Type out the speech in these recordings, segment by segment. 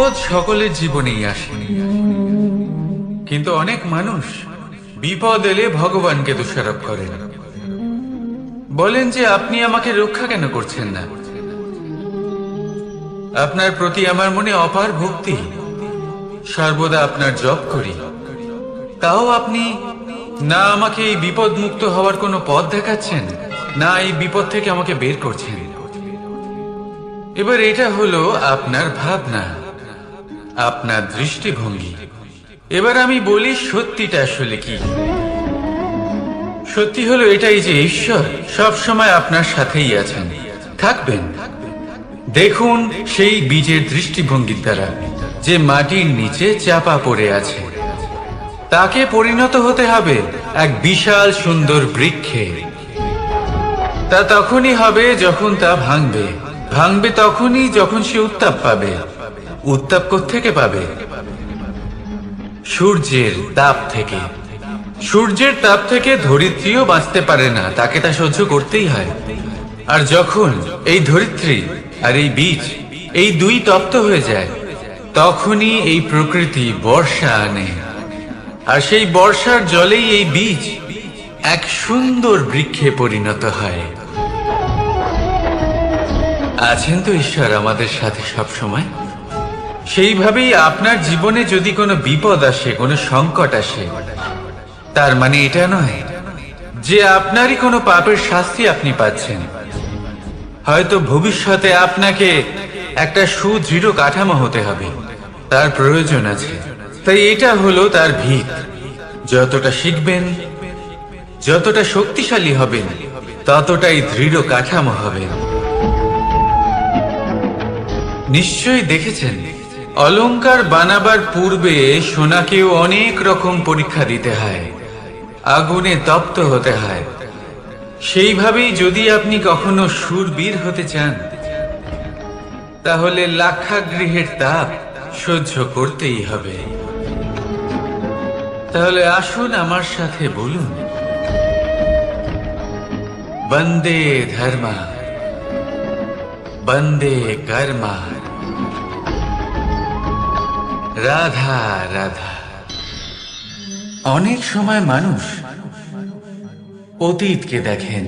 বিপদ সকলের জীবনেই আসে, কিন্তু অনেক মানুষ বিপদ এলে ভগবানকে দোষারোপ করেন। বলেন যে আপনি আমাকে রক্ষা কেন করছেন না? আপনার প্রতি আমার মনে অপার ভক্তি, সর্বদা আপনার জপ করি, তাও আপনি না আমাকে এই বিপদ মুক্ত হওয়ার কোনো পথ দেখাচ্ছেন, না এই বিপদ থেকে আমাকে বের করছেন। এবার এটা হলো আপনার ভাবনা, আপনার দৃষ্টিভঙ্গি। এবার আমি বলি সত্যিটা আসলে কি। সত্যি হলো এটাই যে ঈশ্বর সব সময় আপনার সাথেই আছেন, থাকবেন। দেখুন সেই বীজের দৃষ্টিভঙ্গির দ্বারা যে মাটির নিচে চাপা পড়ে আছে, তাকে পরিণত হতে হবে এক বিশাল সুন্দর বৃক্ষে। তা তখনই হবে যখন তা ভাঙবে, ভাঙবে তখনই যখন সে উত্তাপ পাবে। উত্তাপ কোত্থেকে পাবে? সূর্যের তাপ থেকে। সূর্যের তাপ থেকে ধরিত্রীও বাঁচতে পারে না, তাকে তা সহ্য করতেই হয়। আর যখন এই ধরিত্রী আর এই বীজ এই দুই তপ্ত হয়ে যায়, তখনই এই প্রকৃতি বর্ষা আনে। আর সেই বর্ষার জলেই এই বীজ এক সুন্দর বৃক্ষে পরিণত হয়। আছেন তো ঈশ্বর আমাদের সাথে সব সময়। সেইভাবেই আপনার জীবনে যদি কোনো বিপদ আসে, কোনো সংকট আসে, তার মানে এটা নয় যে আপনারই কোনো পাপের শাস্তি আপনি পাচ্ছেন। হয়তো ভবিষ্যতে আপনাকে একটা সুদৃঢ় কাঠামো হতে হবে, তার প্রয়োজন আছে। তাই এটা হলো তার ভিত। যতটা শিখবেন, যতটা শক্তিশালী হবেন, ততটাই দৃঢ় কাঠামো হবে। নিশ্চয়ই দেখেছেন, অলংকার বানাবার পূর্বে সোনাকেও অনেক রকম পরীক্ষা দিতে হয়, আগুনে তপ্ত হতে হয়। সেইভাবেই যদি আপনি কখনো শূরবীর হতে চান, তাহলে লাক্ষাগৃহের তাপ সহ্য করতেই হবে। তাহলে আসুন আমার সাথে বলুন, বন্দে ধর্মা, বন্দে কর্মা, রাধা রাধা। অনেক সময় মানুষ অতীতকে দেখেন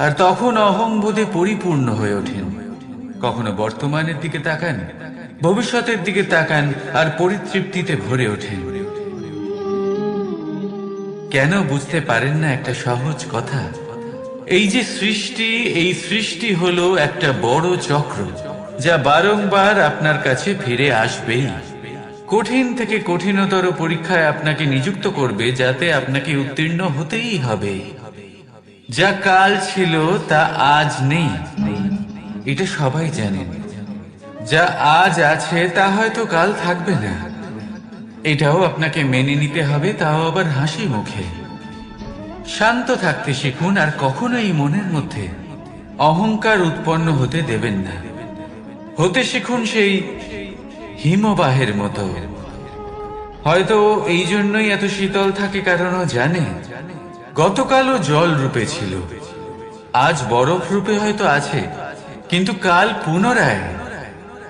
আর তখন অহংবোধে পরিপূর্ণ হয়ে ওঠেন। কখনো বর্তমানের দিকে তাকান, ভবিষ্যতের দিকে তাকান আর পরিতৃপ্তিতে ভরে ওঠেন। কেন বুঝতে পারেন না একটা সহজ কথা? এই যে সৃষ্টি, এই সৃষ্টি হলো একটা বড় চক্র, যা বারংবার আপনার কাছে ফিরে আসবেই। কঠিন থেকে কঠিনতর পরীক্ষায় আপনাকে নিযুক্ত করবে, যাতে আপনাকে উত্তীর্ণ হতেই হবে। যা কাল ছিল তা আজ নেই, এটা সবাই জানেন। যা আজ আছে তা হয়তো কাল থাকবে না, এটাও আপনাকে মেনে নিতে হবে, তাও আবার হাসি মুখে। শান্ত থাকতে শিখুন আর কখনোই মনের মধ্যে অহংকার উৎপন্ন হতে দেবেন না। হতে শিখুন সেই হিমবাহের মতো। হয়তো এই জন্যই এত শীতল থাকে, কারণ ও জানে গতকালও জল রূপে ছিল, আজ বরফ রূপে হয়তো আছে, কিন্তু কাল পুনরায়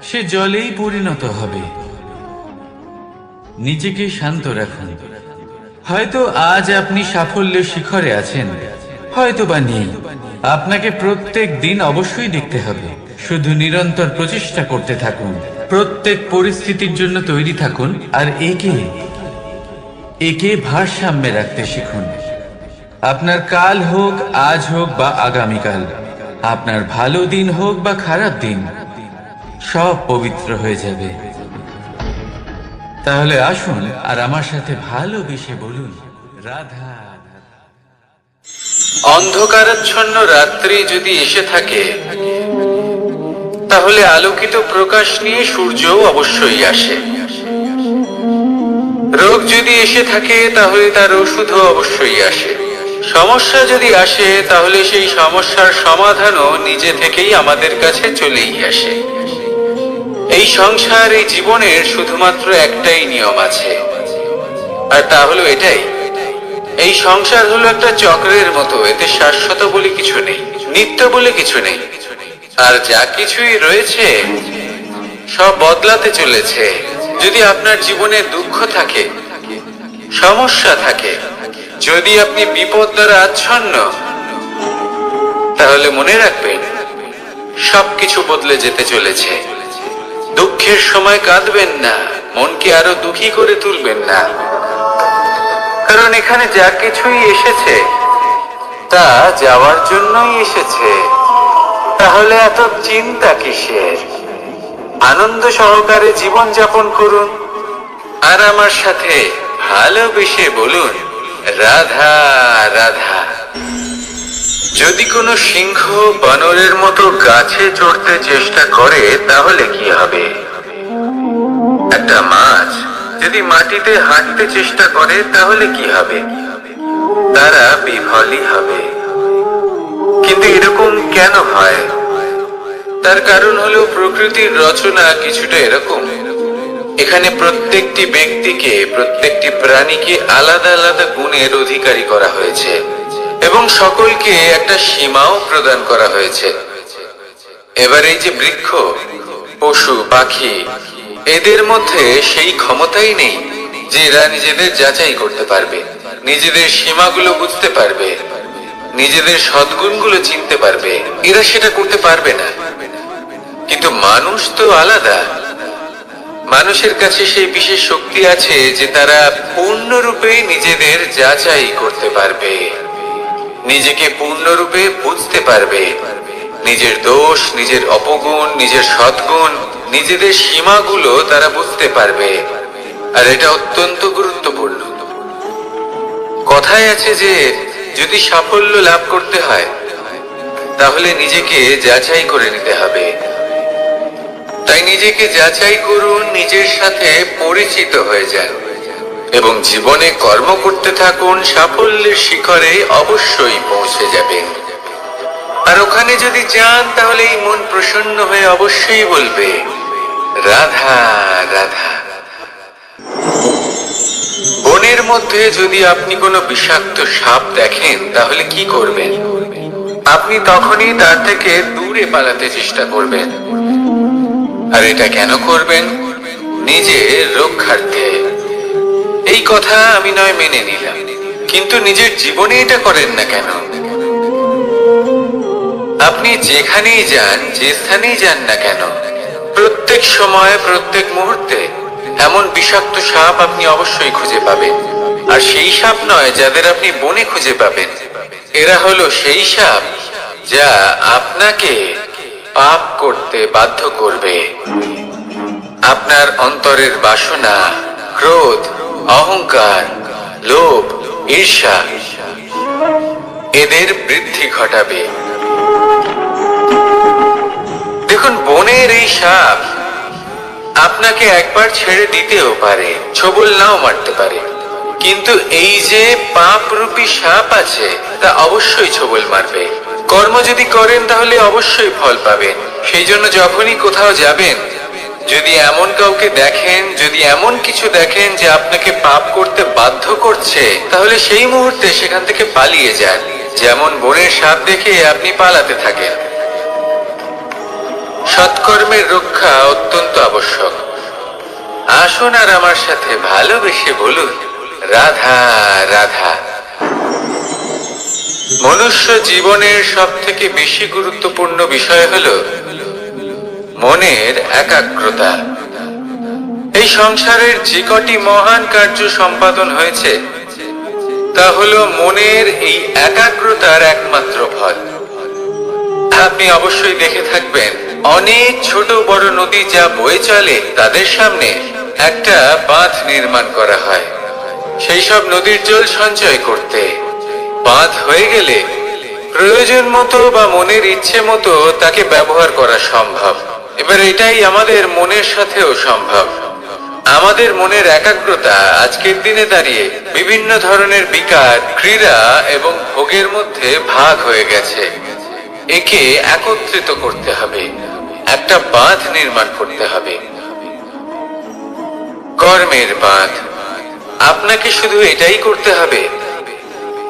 সে জলেই পরিণত হবে। নিজেকে শান্ত রাখুন। হয়তো আজ আপনি সাফল্যের শিখরে আছেন, হয়তো বা নেই। আপনাকে প্রত্যেক দিন অবশ্যই দেখতে হবে। শুধু নিরন্তর প্রচেষ্টা করতে থাকুন, প্রত্যেক পরিস্থিতির জন্য তৈরি থাকুন, আর একে ভারসাম্যে রাখতে শিখুন। আপনার কাল হোক, আজ হোক বা আগামীকাল, আপনার ভালো দিন হোক বা খারাপ দিন, সব পবিত্র হয়ে যাবে। তাহলে আসুন আর আমার সাথে ভালোবেসে বলুন, রাধা। অন্ধকারাচ্ছন্ন রাত্রি যদি এসে থাকে, তাহলে আলোকিত প্রকাশ নিয়ে সূর্যও অবশ্যই আসে। রোগ যদি এসে থাকে, তাহলে তার ওষুধও অবশ্যই আসে। সমস্যা যদি আসে, তাহলে সেই সমস্যার সমাধানও নিজে থেকেই আমাদের কাছে চলেই আসে। এই সংসার, এই জীবনের শুধুমাত্র একটাই নিয়ম আছে, আর তা হলো এটাই, এই সংসার হলো একটা চক্রের মতো। এতে শাশ্বত বলে কিছু নেই, নিত্য বলে কিছু নেই। আর যা কিছুই রয়েছে সব বদলাতে চলেছে। যদি আপনার জীবনে দুঃখ থাকে, সমস্যা থাকে, যদি আপনি বিপদ দ্বারা আচ্ছন্ন, তাহলে মনে রাখবেন সবকিছু বদলে যেতে চলেছে। দুঃখের সময় কাঁদবেন না, মনকে আরো দুঃখী করে তুলবেন না, কারণ এখানে যা কিছুই এসেছে তা যাওয়ার জন্যই এসেছে। তাহলে এত চিন্তা কিসের? আনন্দ সহকারে জীবন যাপন করুন আর আমার সাথে ভালোবেসে বলুন, রাধা রাধা। যদি কোনো সিংহ বানরের মতো গাছে চড়তে চেষ্টা করে তাহলে কি হবে? একটা মাছ যদি মাটিতে হাঁটতে চেষ্টা করে তাহলে কি হবে? তারা বিফলই হবে। কিন্তু এরকম কেন হয়? তার কারণ হলো প্রকৃতির রচনা কিছুটা এরকম। এখানে প্রত্যেকটি ব্যক্তিকে, প্রত্যেকটি প্রাণীকে আলাদা আলাদা গুণের অধিকারী করা হয়েছে এবং সকলকে একটা সীমাও প্রদান করা হয়েছে। এবার এই যে বৃক্ষ, পশু, পাখি, এদের মধ্যে সেই ক্ষমতাই নেই যে এরা নিজেদের যাচাই করতে পারবে, নিজেদের সীমাগুলো বুঝতে পারবে, নিজেদের সদ্গুণগুলো চিনতে পারবে। এরা সেটা করতে পারবে না। কিন্তু মানুষ তো আলাদা। মানুষের কাছে সেই বিশেষ শক্তি আছে যে তারা পূর্ণরূপে নিজেদের যাচাই করতে পারবে, নিজেকে পূর্ণরূপে বুঝতে পারবে, নিজের দোষ, নিজের অপগুণ, নিজের সদ্গুণ, নিজেদের সীমাগুলো তারা বুঝতে পারবে। আর এটা অত্যন্ত গুরুত্বপূর্ণ। কথায় আছে যে যদি সাফল্য লাভ করতে হয় তাহলে নিজেকে যাচাই করে নিতে হবে। তাই নিজেকে যাচাই করুন, নিজের সাথে পরিচিত হয়ে যান এবং জীবনে কর্ম করতে থাকুন। সাফল্যের শিখরে অবশ্যই পৌঁছে যাবেন। আর ওখানে যদি যান তাহলে এই মন প্রসন্ন হয়ে অবশ্যই বলবে, রাধা রাধা। বনের মধ্যে যদি আপনি কোনো বিষাক্ত সাপ দেখেন তাহলে কি করবেন? আপনি তখনই তার থেকে দূরে পালাতে চেষ্টা করবেন। আর এটা কেন করবেন? নিজের রক্ষার্থে। এই কথা আমি নয় মেনে নিলাম, কিন্তু নিজের জীবনে এটা করেন না কেন? আপনি যেখানেই যান, যে স্থানেই যান না কেন, প্রত্যেক সময়, প্রত্যেক মুহূর্তে এমন বিষাক্ত সাপ আপনি অবশ্যই খুঁজে পাবেন। আর সেই সাপ নয় যাদের আপনি বনে খুঁজে পাবেন, এরা হলো সেই সাপ যা আপনাকে পাপ করতে বাধ্য করবে। আপনার অন্তরের বাসনা, ক্রোধ, অহংকার, লোভ, ঈর্ষা, এদের বৃদ্ধি ঘটাবে। দেখুন, বনের এই সাপ আপনাকে একবার ছেড়ে দিতেও পারে, ছোবল নাও মারতে পারে, কিন্তু এই যে পাপরূপী সাপ আছে তা অবশ্যই ছোবল মারবে। কর্ম যদি করেন তাহলে অবশ্যই ফল পাবেন। সেই জন্য যখনই কোথাও যাবেন, যদি এমন কাউকে দেখেন, যদি এমন কিছু দেখেন যে আপনাকে পাপ করতে বাধ্য করছে, তাহলে সেই মুহূর্তে সেখান থেকে পালিয়ে যান। যেমন বনের সাপ দেখে আপনি পালাতে থাকেন। সৎকর্মের রক্ষা অত্যন্ত আবশ্যক। আসুন আর আমার সাথে ভালোবেসে বলুন, রাধা রাধা। মনুষ্য জীবনের সব থেকে বেশি গুরুত্বপূর্ণ বিষয় হলো মনের একাগ্রতা। এই সংসারের যে কটি মহান কার্য সম্পাদন হয়েছে তা হলো মনের এই একাগ্রতার একমাত্র ফল। আপনি অবশ্যই দেখে থাকবেন, অনেক ছোট বড় নদী যা বয়ে চলে তাদের সামনে একটা বাঁধ নির্মাণ করা হয় সেই সব নদীর জল সঞ্চয় করতে। বাঁধ হয়ে গেলে প্রয়োজন মতো বা মনের ইচ্ছে মতো তাকে ব্যবহার করা সম্ভব। এবার এটাই আমাদের মনের সাথেও সম্ভব। আমাদের মনের একাগ্রতা আজকের দিনে দাঁড়িয়ে বিভিন্ন ধরনের বিকার, ক্রীড়া এবং ভোগের মধ্যে ভাগ হয়ে গেছে। একে একত্রিত করতে হবে, একটা বাঁধ নির্মাণ করতে হবে, কর্মের বাঁধ। আপনাকে শুধু এটাই করতে হবে,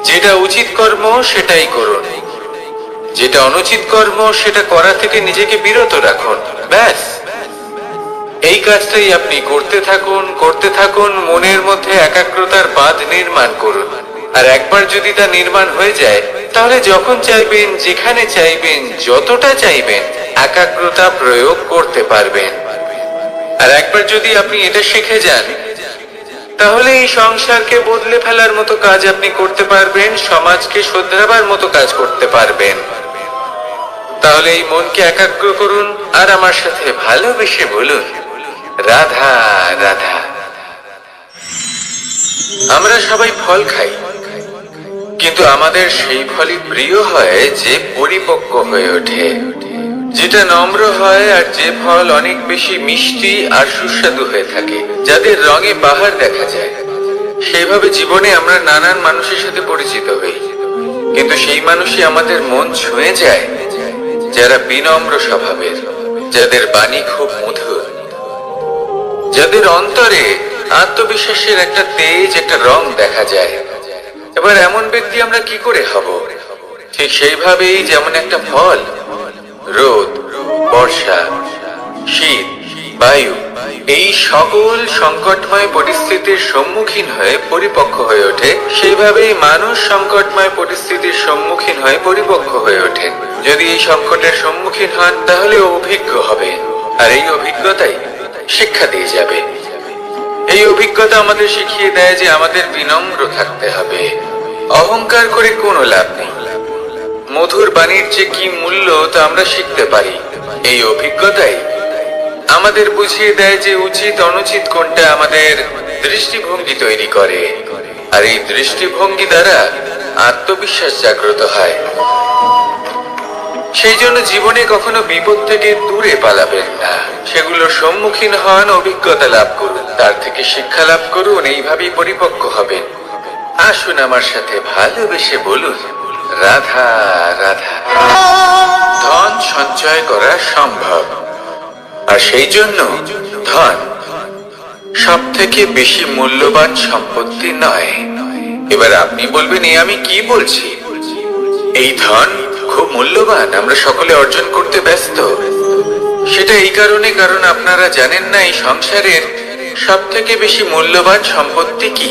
যেটা উচিত কর্ম সেটাই করুন, যেটা অনুচিত কর্ম সেটা করা থেকে নিজেকে বিরত রাখুন। ব্যাস, এই কাজটাই আপনি করতে থাকুন, মনের মধ্যে একাগ্রতার বাঁধ নির্মাণ করুন। আর একবার যদি তা নির্মাণ হয়ে যায়, তাহলে যখন চাইবেন, যেখানে চাইবেন, যতটা চাইবেন, একাগ্রতা প্রয়োগ করতে পারবেন। আর একবার যদি আপনি এটা শিখে যান, তাহলে এই সংসারকে বদলে ফেলার মতো কাজ আপনি করতে পারবেন, সমাজকে শোধরাবার মতো কাজ করতে পারবেন। তাহলে এই মনকে একাগ্র করুন আর আমার সাথে ভালোবেসে বলুন, রাধা রাধা। আমরা সবাই ফল খাই, কিন্তু আমাদের সেই ফলই প্রিয় হয় যে পরিপক্ক হয়ে ওঠে, যেটা নম্র হয়, আর যে ফল অনেক বেশি মিষ্টি আর সুস্বাদু হয়ে থাকে, যাদের রঙে বাহার দেখা যায়। সেইভাবে জীবনে আমরা নানান মানুষের সাথে পরিচিত হই, কিন্তু সেই মানুষই আমাদের মন ছুঁয়ে যায় যারা বিনম্র স্বভাবের, যাদের বাণী খুব মধুর, যাদের অন্তরে আত্মবিশ্বাসের একটা তেজ, একটা রং দেখা যায়। এবার এমন ব্যক্তি আমরা কি করে হব? ঠিক সেইভাবেই যেমন একটা ফল রোদ, বর্ষা, শীত, বায়ু, এই সকল সংকটময় পরিস্থিতির সম্মুখীন হয়ে পরিপক্ক হয়ে ওঠে, সেইভাবেই মানুষ সংকটময় পরিস্থিতির সম্মুখীন হয়ে পরিপক্ক হয়ে ওঠেন। যদি এই সংকটের সম্মুখীন হন, তাহলে অভিজ্ঞ হবে, আর এই অভিজ্ঞতাই শিক্ষা দিয়ে যাবে। এই অভিজ্ঞতা আমাদের শিখিয়ে দেয় যে আমাদের বিনম্র থাকতে হবে। অহংকার করে কোনো লাভ নেই। মধুর বাণীর যে কি মূল্য তা আমরা শিখতে পারি। এই অভিজ্ঞতাই আমাদের বুঝিয়ে দেয় যে উচিত অনুচিত কোনটা, আমাদের দৃষ্টিভঙ্গি তৈরি করে, আর এই দৃষ্টিভঙ্গি দ্বারা আত্মবিশ্বাস জাগ্রত হয়। সেই জন্য জীবনে কখনো বিপদ থেকে দূরে পালাবেন না, সেগুলোর সম্মুখীন হন, অভিজ্ঞতা লাভ করুন, তার থেকে শিক্ষা লাভ করুন, এইভাবেই পরিপক্ক হবেন। আসুন আমার সাথে ভালোবেসে বলুন, রাধা রাধা। ধন সঞ্চয় করা সম্ভব, আর সেই জন্য ধন সব থেকে বেশি মূল্যবান সম্পত্তি নয়। এবার আপনি বলবেন, এ আমি কি বলছি? এই ধন খুব মূল্যবান, আমরা সকলে অর্জন করতে ব্যস্ত। সেটা এই কারণে, কারণ আপনারা জানেন না এই সংসারের সব থেকে বেশি মূল্যবান সম্পত্তি কি।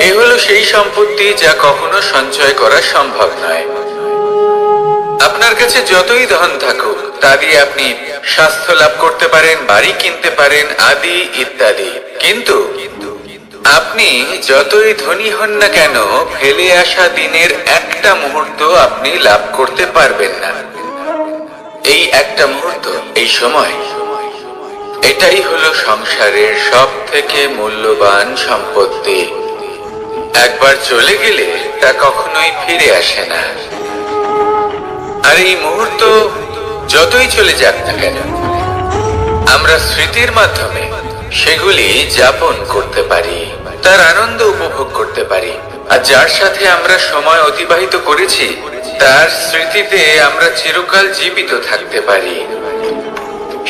এ হলো সেই সম্পত্তি যা কখনো সঞ্চয় করা সম্ভব নয়। আপনার কাছে যতই ধন থাকুক, তা দিয়ে আপনি স্বাস্থ্য লাভ করতে পারেন, বাড়ি কিনতে পারেন, আদি ইত্যাদি, কিন্তু আপনি যতই ধনী হন না কেন, ফেলে আসা দিনের একটা মুহূর্ত আপনি লাভ করতে পারবেন না। এই একটা মুহূর্ত, এই সময়, এটাই হলো সংসারের সব থেকে মূল্যবান সম্পত্তি। একবার চলে গেলে তা কখনোই ফিরে আসে না। আর এই মুহূর্ত যতই চলে যাক না কেন, আমরা স্মৃতির মাধ্যমে সেগুলি যাপন করতে পারি, তার আনন্দ উপভোগ করতে পারি। আর যার সাথে আমরা সময় অতিবাহিত করেছি, তার স্মৃতিতে আমরা চিরকাল জীবিত থাকতে পারি।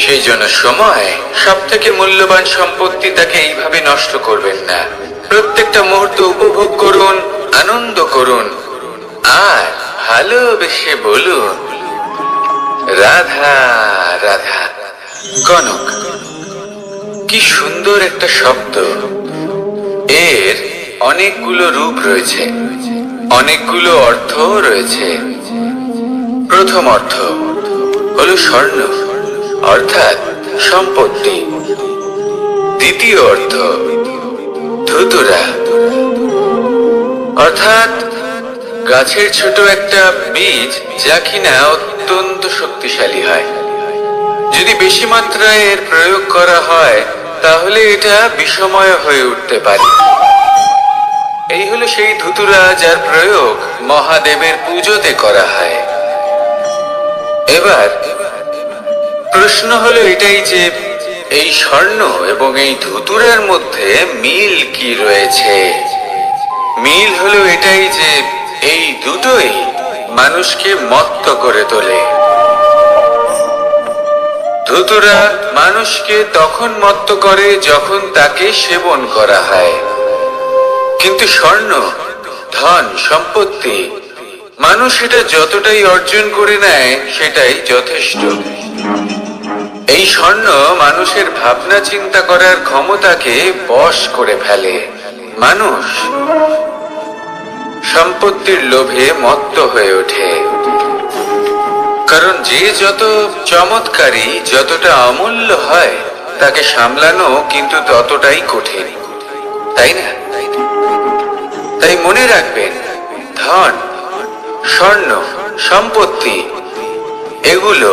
সেই জন্য সময় সব থেকে মূল্যবান সম্পত্তি, তাকে এইভাবে নষ্ট করবেন না। প্রত্যেকটা মুহূর্ত উপভোগ করুন, আনন্দ করুন, আর ভালোবেসে বলুন, রাধা রাধা। কনক, কি সুন্দর একটা শব্দ। এর অনেকগুলো রূপ রয়েছে, অনেকগুলো অর্থ রয়েছে। প্রথম অর্থ হলো স্বর্ণ, অর্থাৎ সম্পত্তি। দ্বিতীয় অর্থ ধুতুরা, অর্থাৎ গাছের ছোট একটা বীজ, যা কিনা অত্যন্ত শক্তিশালী হয়। যদি বেশি মাত্রায় এর প্রয়োগ করা হয়, তাহলে এটা বিষময় হয়ে উঠতে পারে। এই হলো সেই ধুতুরা, যার প্রয়োগ মহাদেবের পুজোতে করা হয়। এবার প্রশ্ন হলো এটাই যে এই স্বর্ণ এবং এই ধুতুরার মধ্যে মিল কি রয়েছে? মিল হলো এটাই যে এই দুটোই মানুষকে মত্ত করে তোলে। ধুতুরা মানুষকে তখন মত্ত করে যখন তাকে সেবন করা হয়, কিন্তু স্বর্ণ, ধন, সম্পত্তি, মানুষ এটা যতটাই অর্জন করে নেয় সেটাই যথেষ্ট। এই স্বর্ণ মানুষের ভাবনা চিন্তা করার ক্ষমতাকে বশ করে ফেলে। মানুষ সম্পত্তির লোভে মত্ত হয়ে ওঠে, কারণ যে যত চমৎকারী, যতটা অমূল্য হয়, তাকে সামলানো কিন্তু ততটাই কঠিন, তাই না? তাই মনে রাখবেন, ধন, স্বর্ণ, সম্পত্তি এগুলো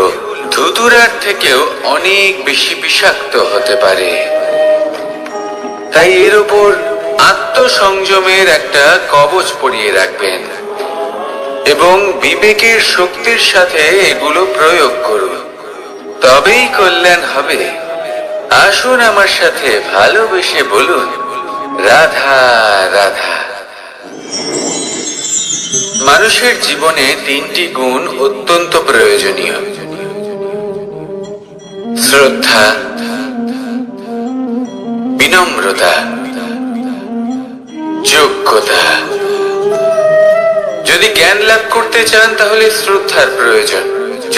ধুতুরার থেকেও অনেক বেশি বিষাক্ত হতে পারে। তাই এর উপর আত্মসংযমের একটা কবচ পরিয়ে রাখবেন এবং বিবেকের শক্তির সাথে এগুলো প্রয়োগ করুন, তবেই কল্যাণ হবে। আসুন আমার সাথে ভালোবেসে বলুন, রাধা রাধা। মানুষের জীবনে 3টি গুণ অত্যন্ত প্রয়োজনীয়: শ্রদ্ধা, বিনম্রতা, যোগ্যতা। যদি জ্ঞান লাভ করতে চান তাহলে শ্রদ্ধার প্রয়োজন,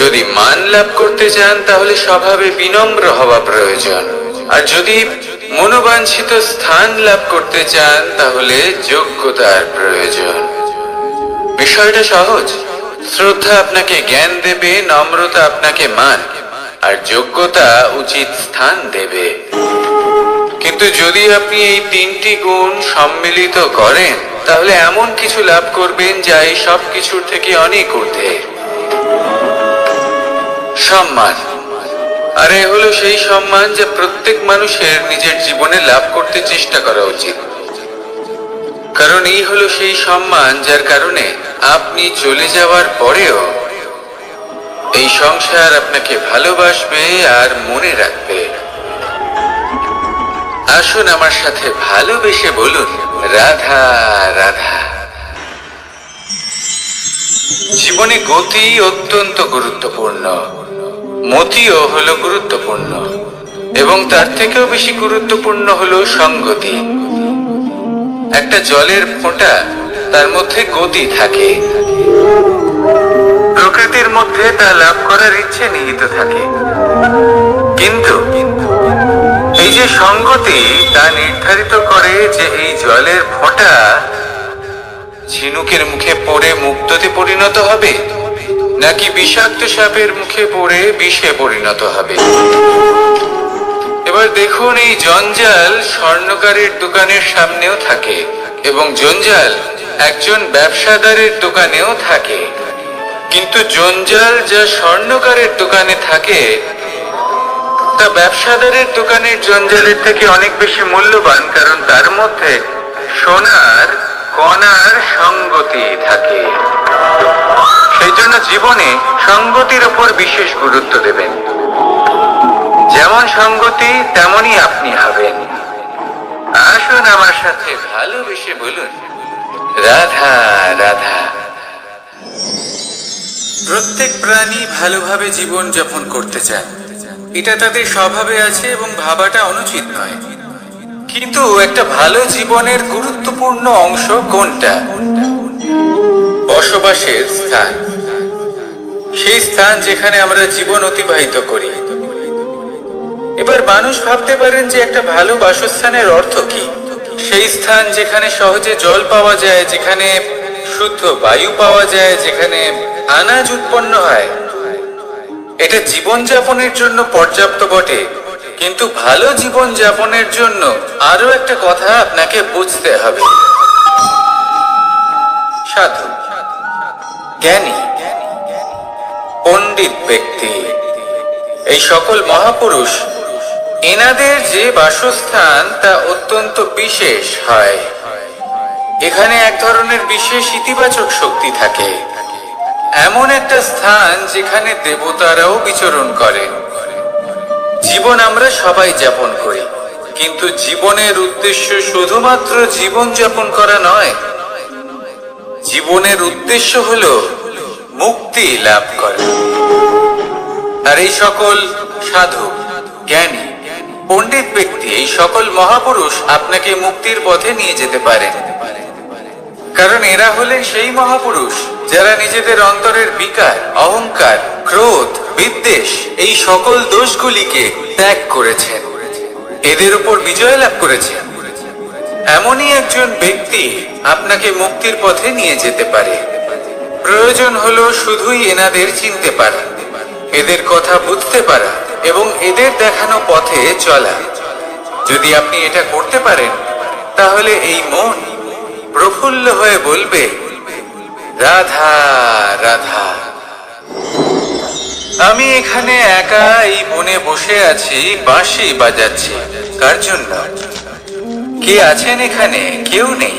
যদি মান লাভ করতে চান তাহলে স্বভাবে বিনম্র হওয়া প্রয়োজন, আর যদি মনোবাঞ্ছিত স্থান লাভ করতে চান তাহলে যোগ্যতার প্রয়োজন। বিষয়টা সহজ। শ্রদ্ধা আপনাকে জ্ঞান দেবে, নম্রতা আপনাকে মান, আর যোগ্যতা উচিত স্থান দেবে। কিন্তু যদি আপনি এই 3টি গুণ সম্মিলিত করেন তাহলে এমন কিছু লাভ করবেন যা এই সব কিছুর থেকে অনেক ঊর্ধ্বে। সম্মান। আর এ হলো সেই সম্মান যা প্রত্যেক মানুষের নিজের জীবনে লাভ করতে চেষ্টা করা উচিত, কারণ এই হলো সেই সম্মান যার কারণে আপনি চলে যাওয়ার পরেও এই সংসার আপনাকে ভালোবাসবে আর মনে রাখবে। আসুন আমার সাথে ভালোবেসে বলুন, রাধা রাধা। জীবনে গতি অত্যন্ত গুরুত্বপূর্ণ, মতিও হলো গুরুত্বপূর্ণ, এবং তার থেকেও বেশি গুরুত্বপূর্ণ হলো সঙ্গতি। একটা জলের ফোঁটা, তার মধ্যে গতি থাকে, প্রকৃতির মধ্যে তা লাভ করার ইচ্ছে নিহিত থাকে, কিন্তু এই যে সঙ্গতি তা নির্ধারিত করে যে এই জলের ফোঁটা ঝিনুকের মুখে পড়ে মুক্ততে পরিণত হবে নাকি বিষাক্ত সাপের মুখে পড়ে বিষে পরিণত হবে। এবার দেখুন, এই জঞ্জাল স্বর্ণকারের দোকানের সামনেও থাকে এবং জঞ্জাল একজন ব্যবসাদারের দোকানেও থাকে, কিন্তু জঞ্জাল যা স্বর্ণকারের দোকানে থাকে তা ব্যবসাদারের দোকানের জঞ্জালের থেকে অনেক বেশি মূল্যবান, কারণ তার মধ্যে সোনার কণার সঙ্গতি থাকে। সেই জন্য জীবনে সঙ্গতির উপর বিশেষ গুরুত্ব দেবেন। যেমন সঙ্গতি তেমনই আপনি হবেন। আসুন আমার সাথে ভালোবেসে বলুন, রাধা রাধা। প্রত্যেক প্রাণী ভালোভাবে জীবন যাপন করতে চায়, এটা তাদের স্বভাবে আছে এবং ভাবাটা অনুচিত নয়। কিন্তু একটা ভালো জীবনের গুরুত্বপূর্ণ অংশ কোনটা? বসবাসের স্থান। সেই স্থান যেখানে আমরা জীবন অতিবাহিত করি। এবার মানুষ ভাবতে পারেন যে একটা ভালো বাসস্থানের অর্থ কি? সেই স্থান যেখানে সহজে জল পাওয়া যায়, যেখানে শুদ্ধ বায়ু পাওয়া যায়, যেখানে আনাজ উৎপন্ন হয়। এটা জীবনযাপনের জন্য পর্যাপ্ত বটে, কিন্তু ভালো জীবন যাপনের জন্য আরো একটা কথা আপনাকে বুঝতে হবে। সাধু, জ্ঞানী, পণ্ডিত ব্যক্তি, এই সকল মহাপুরুষ, এনাদের যে বাসস্থান তা অত্যন্ত বিশেষ হয়। এখানে এক ধরনের বিশেষ ইতিবাচক শক্তি থাকে, এমন একটা স্থান যেখানে দেবতারাও বিচরণ করেন। জীবন আমরা সবাই যাপন করি, কিন্তু জীবনের উদ্দেশ্য শুধুমাত্র জীবন যাপন করা নয়। জীবনের উদ্দেশ্য হলো মুক্তি লাভ করা। আর এই সকল সাধু, জ্ঞানী, পণ্ডিত ব্যক্তি, এই সকল মহাপুরুষ আপনাকে মুক্তির পথে নিয়ে যেতে পারেন, কারণ এরা হলেন সেই মহাপুরুষ যারা নিজেদের অন্তরের বিকার, অহংকার, ক্রোধ, বিদ্বেষ এই সকল দোষগুলিকে ত্যাগ করেছেন, এদের উপর বিজয় লাভ করেছেন, এমনই একজন ব্যক্তি আপনাকে মুক্তির পথে নিয়ে যেতে পারে। প্রয়োজন হলো শুধুই এনাদের চিনতে পারা, এদের কথা বুঝতে পারা এবং এদের দেখানো পথে চলা। যদি আপনি এটা করতে পারেন, তাহলে এই মন প্রফুল্ল হয়ে বলবে, রাধা রাধা। আমি এখানে একা এই বনে বসে আছি, বাঁশি বাজাচ্ছি। কার জন্য? কে আছেন এখানে? কেউ নেই।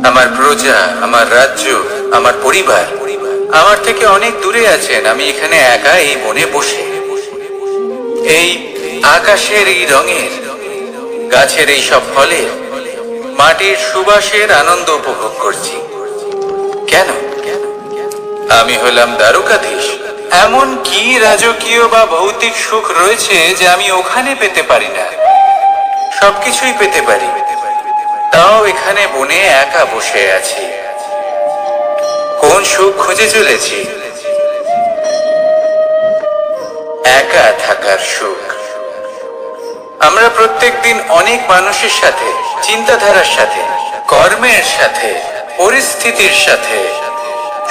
আমার প্রজা, আমার রাজ্য, আমার পরিবার আমার থেকে অনেক দূরে আছেন। আমি এখানে একা এই বনে বসে এই আকাশের এই রঙের, গাছের এই সব ফলের, মাটির সুবাসের আনন্দ উপভোগ করছি। কেন? আমি হলাম দ্বারকাধীশ। এমন কি রাজকীয় বা ভৌতিক সুখ রয়েছে যে আমি ওখানে পেতে পারি না? সবকিছুই পেতে পারি, তাও এখানে বনে একা বসে আছি। কোন সুখ খুঁজে চলেছি? একা থাকার সুখ। আমরা প্রত্যেকদিন অনেক মানুষের সাথে, চিন্তাধারার সাথে, কর্মের সাথে, পরিস্থিতির সাথে,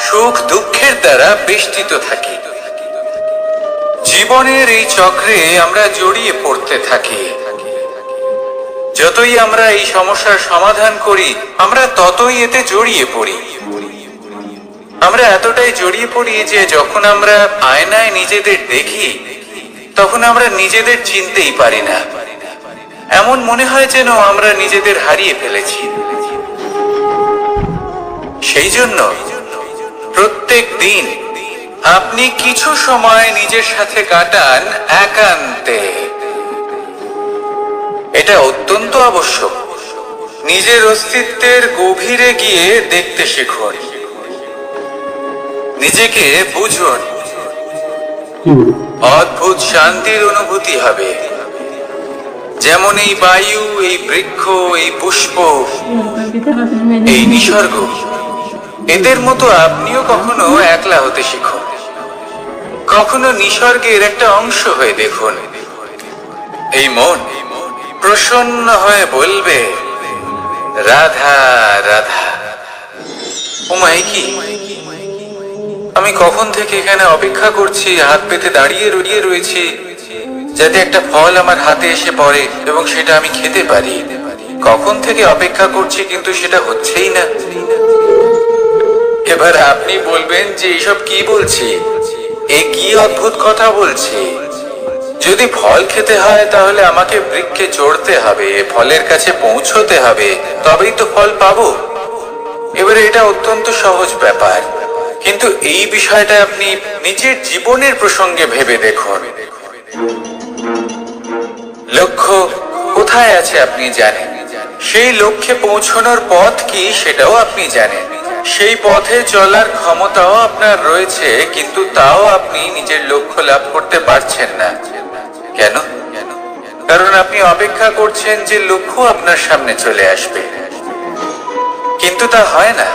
সুখ দুঃখের দ্বারা বেষ্টিত থাকি। জীবনের এই চক্রে আমরা জড়িয়ে পড়তে থাকি। যতই আমরা এই সমস্যার সমাধান করি, আমরা ততই এতে জড়িয়ে পড়ি। আমরা এতটাই জড়িয়ে পড়ি যে যখন আমরা আয়নায় নিজেদের দেখি, তখন আমরা নিজেদের চিনতেই পারি না। এমন মনে হয় যেন আমরা নিজেদের হারিয়ে ফেলেছি। সেই জন্য প্রত্যেক দিন আপনি কিছু সময় নিজের সাথে কাটান একান্তে। এটা অত্যন্ত আবশ্যক। নিজের অস্তিত্বের গভীরে গিয়ে দেখতে শিখুন, নিজেকে বুঝুন। অদ্ভুত শান্তির অনুভূতি হবে। যেমন এই বায়ু, এই বৃক্ষ, এই পুষ্প, এই নিসর্গ, এদের মতো আপনিও কখনো একলা হতে শিখুন। কখনো নিসর্গের একটা অংশ হয়ে দেখুন। এই মন প্রসন্ন হয়ে বলবে, রাধা রাধা। উমাই কি, আমি কখন থেকে এখানে অপেক্ষা করছি, হাত পেতে দাঁড়িয়ে রয়েছি যাতে একটা ফল আমার হাতে এসে পড়ে এবং সেটা আমি খেতে পারি। কখন থেকে অপেক্ষা করছি, কিন্তু সেটা হচ্ছেই না। এবার আপনি বলবেন যে এইসব কি বলছি, এ কি অদ্ভুত কথা বলছি। যদি ফল খেতে হয় তাহলে আমাকে বৃক্ষে চড়তে হবে, ফলের কাছে পৌঁছতে হবে, তবেই তো ফল পাবো। এবারে এটা অত্যন্ত সহজ ব্যাপার, কিন্তু এই বিষয়টা আপনি নিজের জীবনের প্রসঙ্গে ভেবে দেখুন। লক্ষ্য কোথায় আছে আপনি জানেন, সেই লক্ষ্যে পৌঁছানোর পথ কি সেটাও আপনি জানেন, সেই পথে চলার ক্ষমতাও আপনার রয়েছে, কিন্তু তাও আপনি নিজের লক্ষ্য লাভ করতে পারছেন না। কেন? কারণ আপনি অপেক্ষা করছেন যে লক্ষ্য আপনার সামনে চলে আসবে, কিন্তু তা হয় না।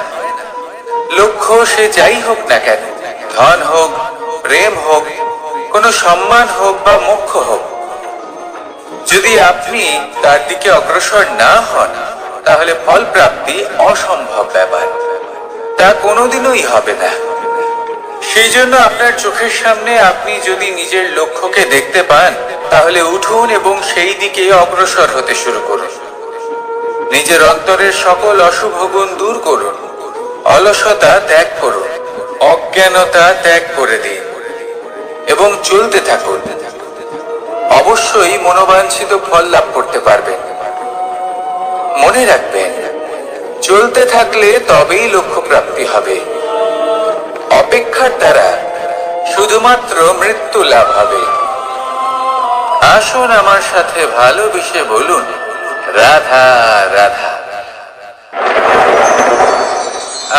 লক্ষ্য সে যাই হোক না কেন, ধন হোক, প্রেম হোক, কোনো সম্মান হোক বা মোক্ষ হোক, যদি আপনি তার দিকে অগ্রসর না হন, তাহলে ফল প্রাপ্তি অসম্ভব ব্যাপার, তা কোনোদিনই হবে না। সেই জন্য আপনার চোখের সামনে আপনি যদি নিজের লক্ষ্যকে দেখতে পান, তাহলে উঠুন এবং সেই দিকে অগ্রসর হতে শুরু করুন। নিজের অন্তরের সকল অশুভ গুণ দূর করুন, অলসতা ত্যাগ করুন, অজ্ঞানতা ত্যাগ করে দিন এবং চলতে থাকুন। অবশ্যই মনোবাঞ্ছিত ফল লাভ করতে পারবেন। মনে রাখবেন, চলতে থাকলে তবেই লক্ষ্য প্রাপ্তি হবে। অপেক্ষার দ্বারা শুধুমাত্র মৃত্যু লাভ হবে। আসুন আমার সাথে ভালোবেসে বলুন, রাধা রাধা।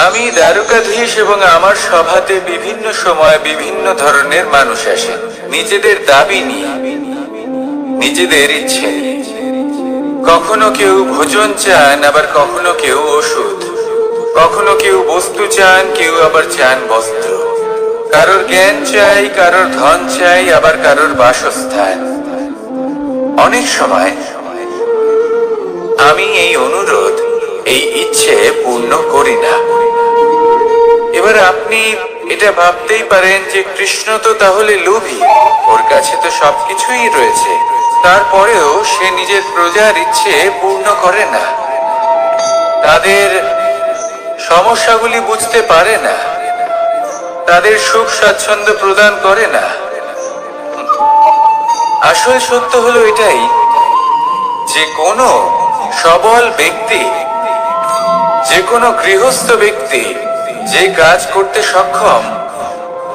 আমি দ্বারকাধীশ এবং আমার সভাতে বিভিন্ন সময় বিভিন্ন ধরনের মানুষ আসেন, নিজেদের দাবি নিয়ে, নিজেদের ইচ্ছে নিয়ে। কখনো কেউ ভোজন চান, আবার কখনো কেউ ওষুধ। কখনো কেউ বস্তু চান, কেউ আবার চান বস্ত্র। কারোর জ্ঞান চাই, কারোর ধন চাই, আবার কারোর বাসস্থান। অনেক সময় আমি এই অনুরোধ, এই ইচ্ছে পূর্ণ করি না। এবার আপনি এটা ভাবতেই পারেন যে কৃষ্ণ তো তাহলে লোভী, ওর কাছে তো সবকিছুই রয়েছে, তারপরেও সে নিজের প্রজার ইচ্ছে পূর্ণ করে না, তাদের সমস্যাগুলি বুঝতে পারে না, তাদের সুখ স্বাচ্ছন্দ্য প্রদান করে না। আসল সত্য হলো এটাই যে কোনো সবল ব্যক্তি, যে কোনো গৃহস্থ ব্যক্তি যে কাজ করতে সক্ষম,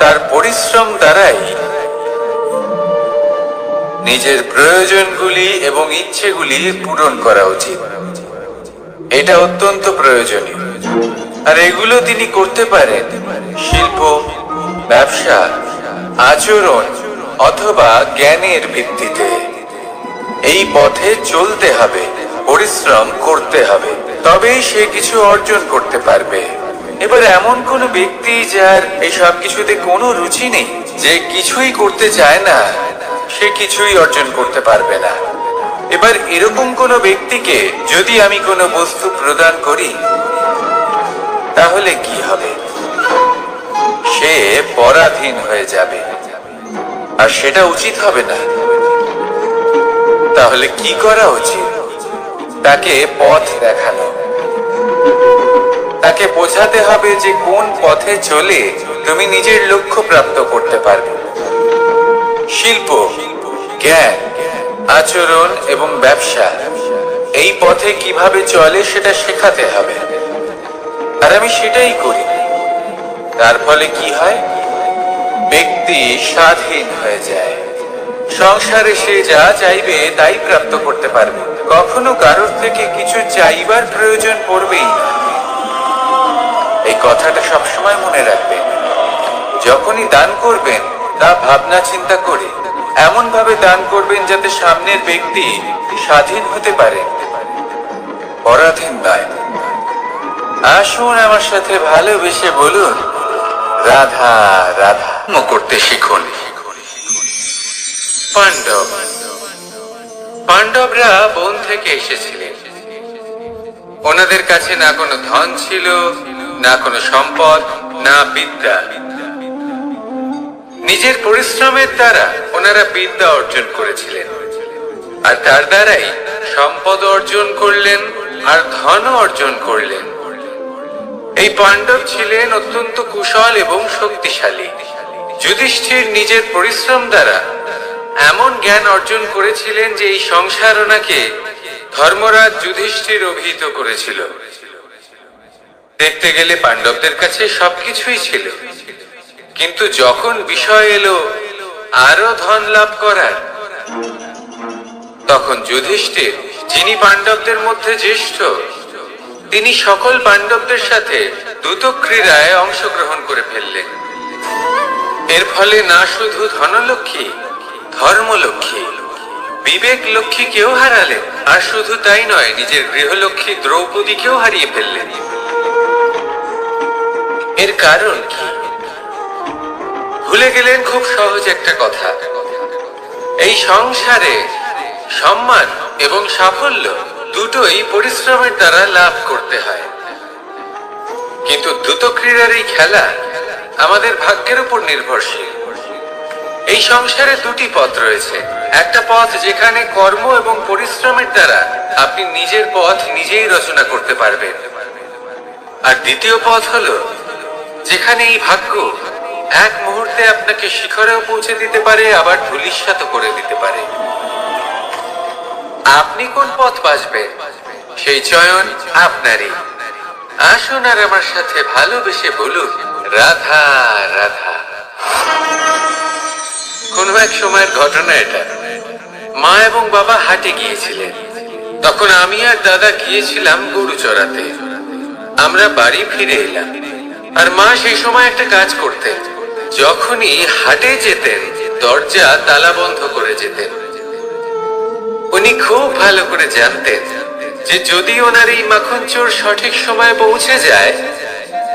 তার পরিশ্রম দ্বারাই নিজের প্রয়োজনগুলি এবং ইচ্ছেগুলি পূরণ করা উচিত। এটা অত্যন্ত প্রয়োজনীয়। আর এগুলো তিনি করতে পারেন শিল্প, ব্যবসা, আচরণ অথবা জ্ঞানের ভিত্তিতে। এই পথে চলতে হবে, পরিশ্রম করতে হবে, তবেই সে কিছু অর্জন করতে পারবে। এবার এমন কোন ব্যক্তি যার এই সব কিছুতে কোনো রুচি নেই, যে কিছুই করতে চায় না, সে কিছুই অর্জন করতে পারবে না। এবার এরকম কোন ব্যক্তিকে যদি আমি কোনো বস্তু প্রদান করি, তাহলে কি হবে? সে পরাধীন হয়ে যাবে, আর সেটা উচিত হবে না। তাহলে কি করা উচিত? তাকে পথ দেখানো, তাকে বোঝাতে হবে যে কোন পথে চলে তুমি নিজের লক্ষ্য প্রাপ্ত করতে পারবে। শিল্প, জ্ঞান, আচরণ এবং ব্যবসা, এই পথে কিভাবে চলে সেটা শেখাতে হবে। আর আমি সেটাই করি। তার ফলে কি হয়? ব্যক্তি স্বাধীন হয়ে যায়। সংসারে সে যা চাইবে তাই প্রাপ্ত করতে পারবে, কখনো কারোর থেকে কিছু চাইবার প্রয়োজন পড়বেই না। এই কথাটা সবসময় মনে রাখবেন। যখনই দান করবেন তা ভাবনা চিন্তা করে এমন ভাবে দান করবেন যাতে সামনের ব্যক্তি স্বাধীন হতে পারে, পরাধীন নয়। আসুন আমার সাথে ভালোবেসে বলুন, রাধা রাধা করতে শিখুন। পাণ্ডব, পাণ্ডবরা বন থেকে এসেছিলেন। ওনাদের কাছে না কোনো ধন ছিল, না কোনো সম্পদ, না বিদ্যা। নিজের পরিশ্রমের দ্বারা ওনারা বিদ্যা অর্জন করেছিলেন, আর তার দ্বারাই সম্পদ অর্জন করলেন আর ধন অর্জন করলেন। এই পাণ্ডব ছিলেন অত্যন্ত কুশল এবং শক্তিশালী। যুধিষ্ঠির নিজের পরিশ্রম দ্বারা এমন জ্ঞান অর্জন করেছিলেন যে এই সংসার ওনাকে ধর্মরাজ যুধিষ্ঠির অভিহিত করেছিল। দেখতে গেলে পাণ্ডবদের কাছে সবকিছুই ছিল, কিন্তু যখন বিষয় এলো আরো ধন লাভ করার, তখন যুধিষ্ঠির, যিনি পাণ্ডবদের মধ্যে জ্যেষ্ঠ, তিনি সকল পাণ্ডবদের সাথে দ্রুত ক্রীড়ায় অংশগ্রহণ করে ফেললেন। এর ফলে না শুধু ধনলক্ষ্মী, ধর্মলক্ষ্মী, বিবেক লক্ষ্মী কেউ হারালেন, আর শুধু তাই নয়, নিজের গৃহলক্ষ্মী দ্রৌপদীকেও হারিয়ে ফেললেন। এর কারণ কি? ভুলে গেলেন খুব সহজ একটা কথা। এই সংসারে সম্মান এবং সাফল্য দুটোই পরিশ্রমের দ্বারা লাভ করতে হয়, কিন্তু দ্রুত ক্রীড়ার এই খেলা আমাদের ভাগ্যের উপর নির্ভরশীল। এই সংসারে দুটি পথ রয়েছে। একটা পথ যেখানে কর্ম এবং পরিশ্রমের দ্বারা আপনি নিজের পথ নিজেই রচনা করতে পারবেন, আর দ্বিতীয় পথ হলো যেখানে এই ভাগ্য এক মুহূর্তে আপনাকে শিখরেও পৌঁছে দিতে পারে, আবার ধূলিসাৎ করে দিতে পারে। আপনি কোন পথ বাছবেন সেই চয়ন আপনারই। আসুন আর আমার সাথে ভালোবেসে বলুন, রাধা রাধা। কোনো এক সময়ের ঘটনা এটা। মা এবং বাবা হাটে গিয়েছিলেন। তখন আমি আর দাদা গিয়েছিলাম গরু চড়াতে। আমরা বাড়ি ফিরে এলাম, আর মা সেই সময় একটা কাজ করতেন। যখনই হাটে যেতেন দরজা তালা বন্ধ করে যেতেন। উনি খুব ভালো করে জানতেন যে যদি ওনার এই মাখন চোর সঠিক সময়ে পৌঁছে যায়,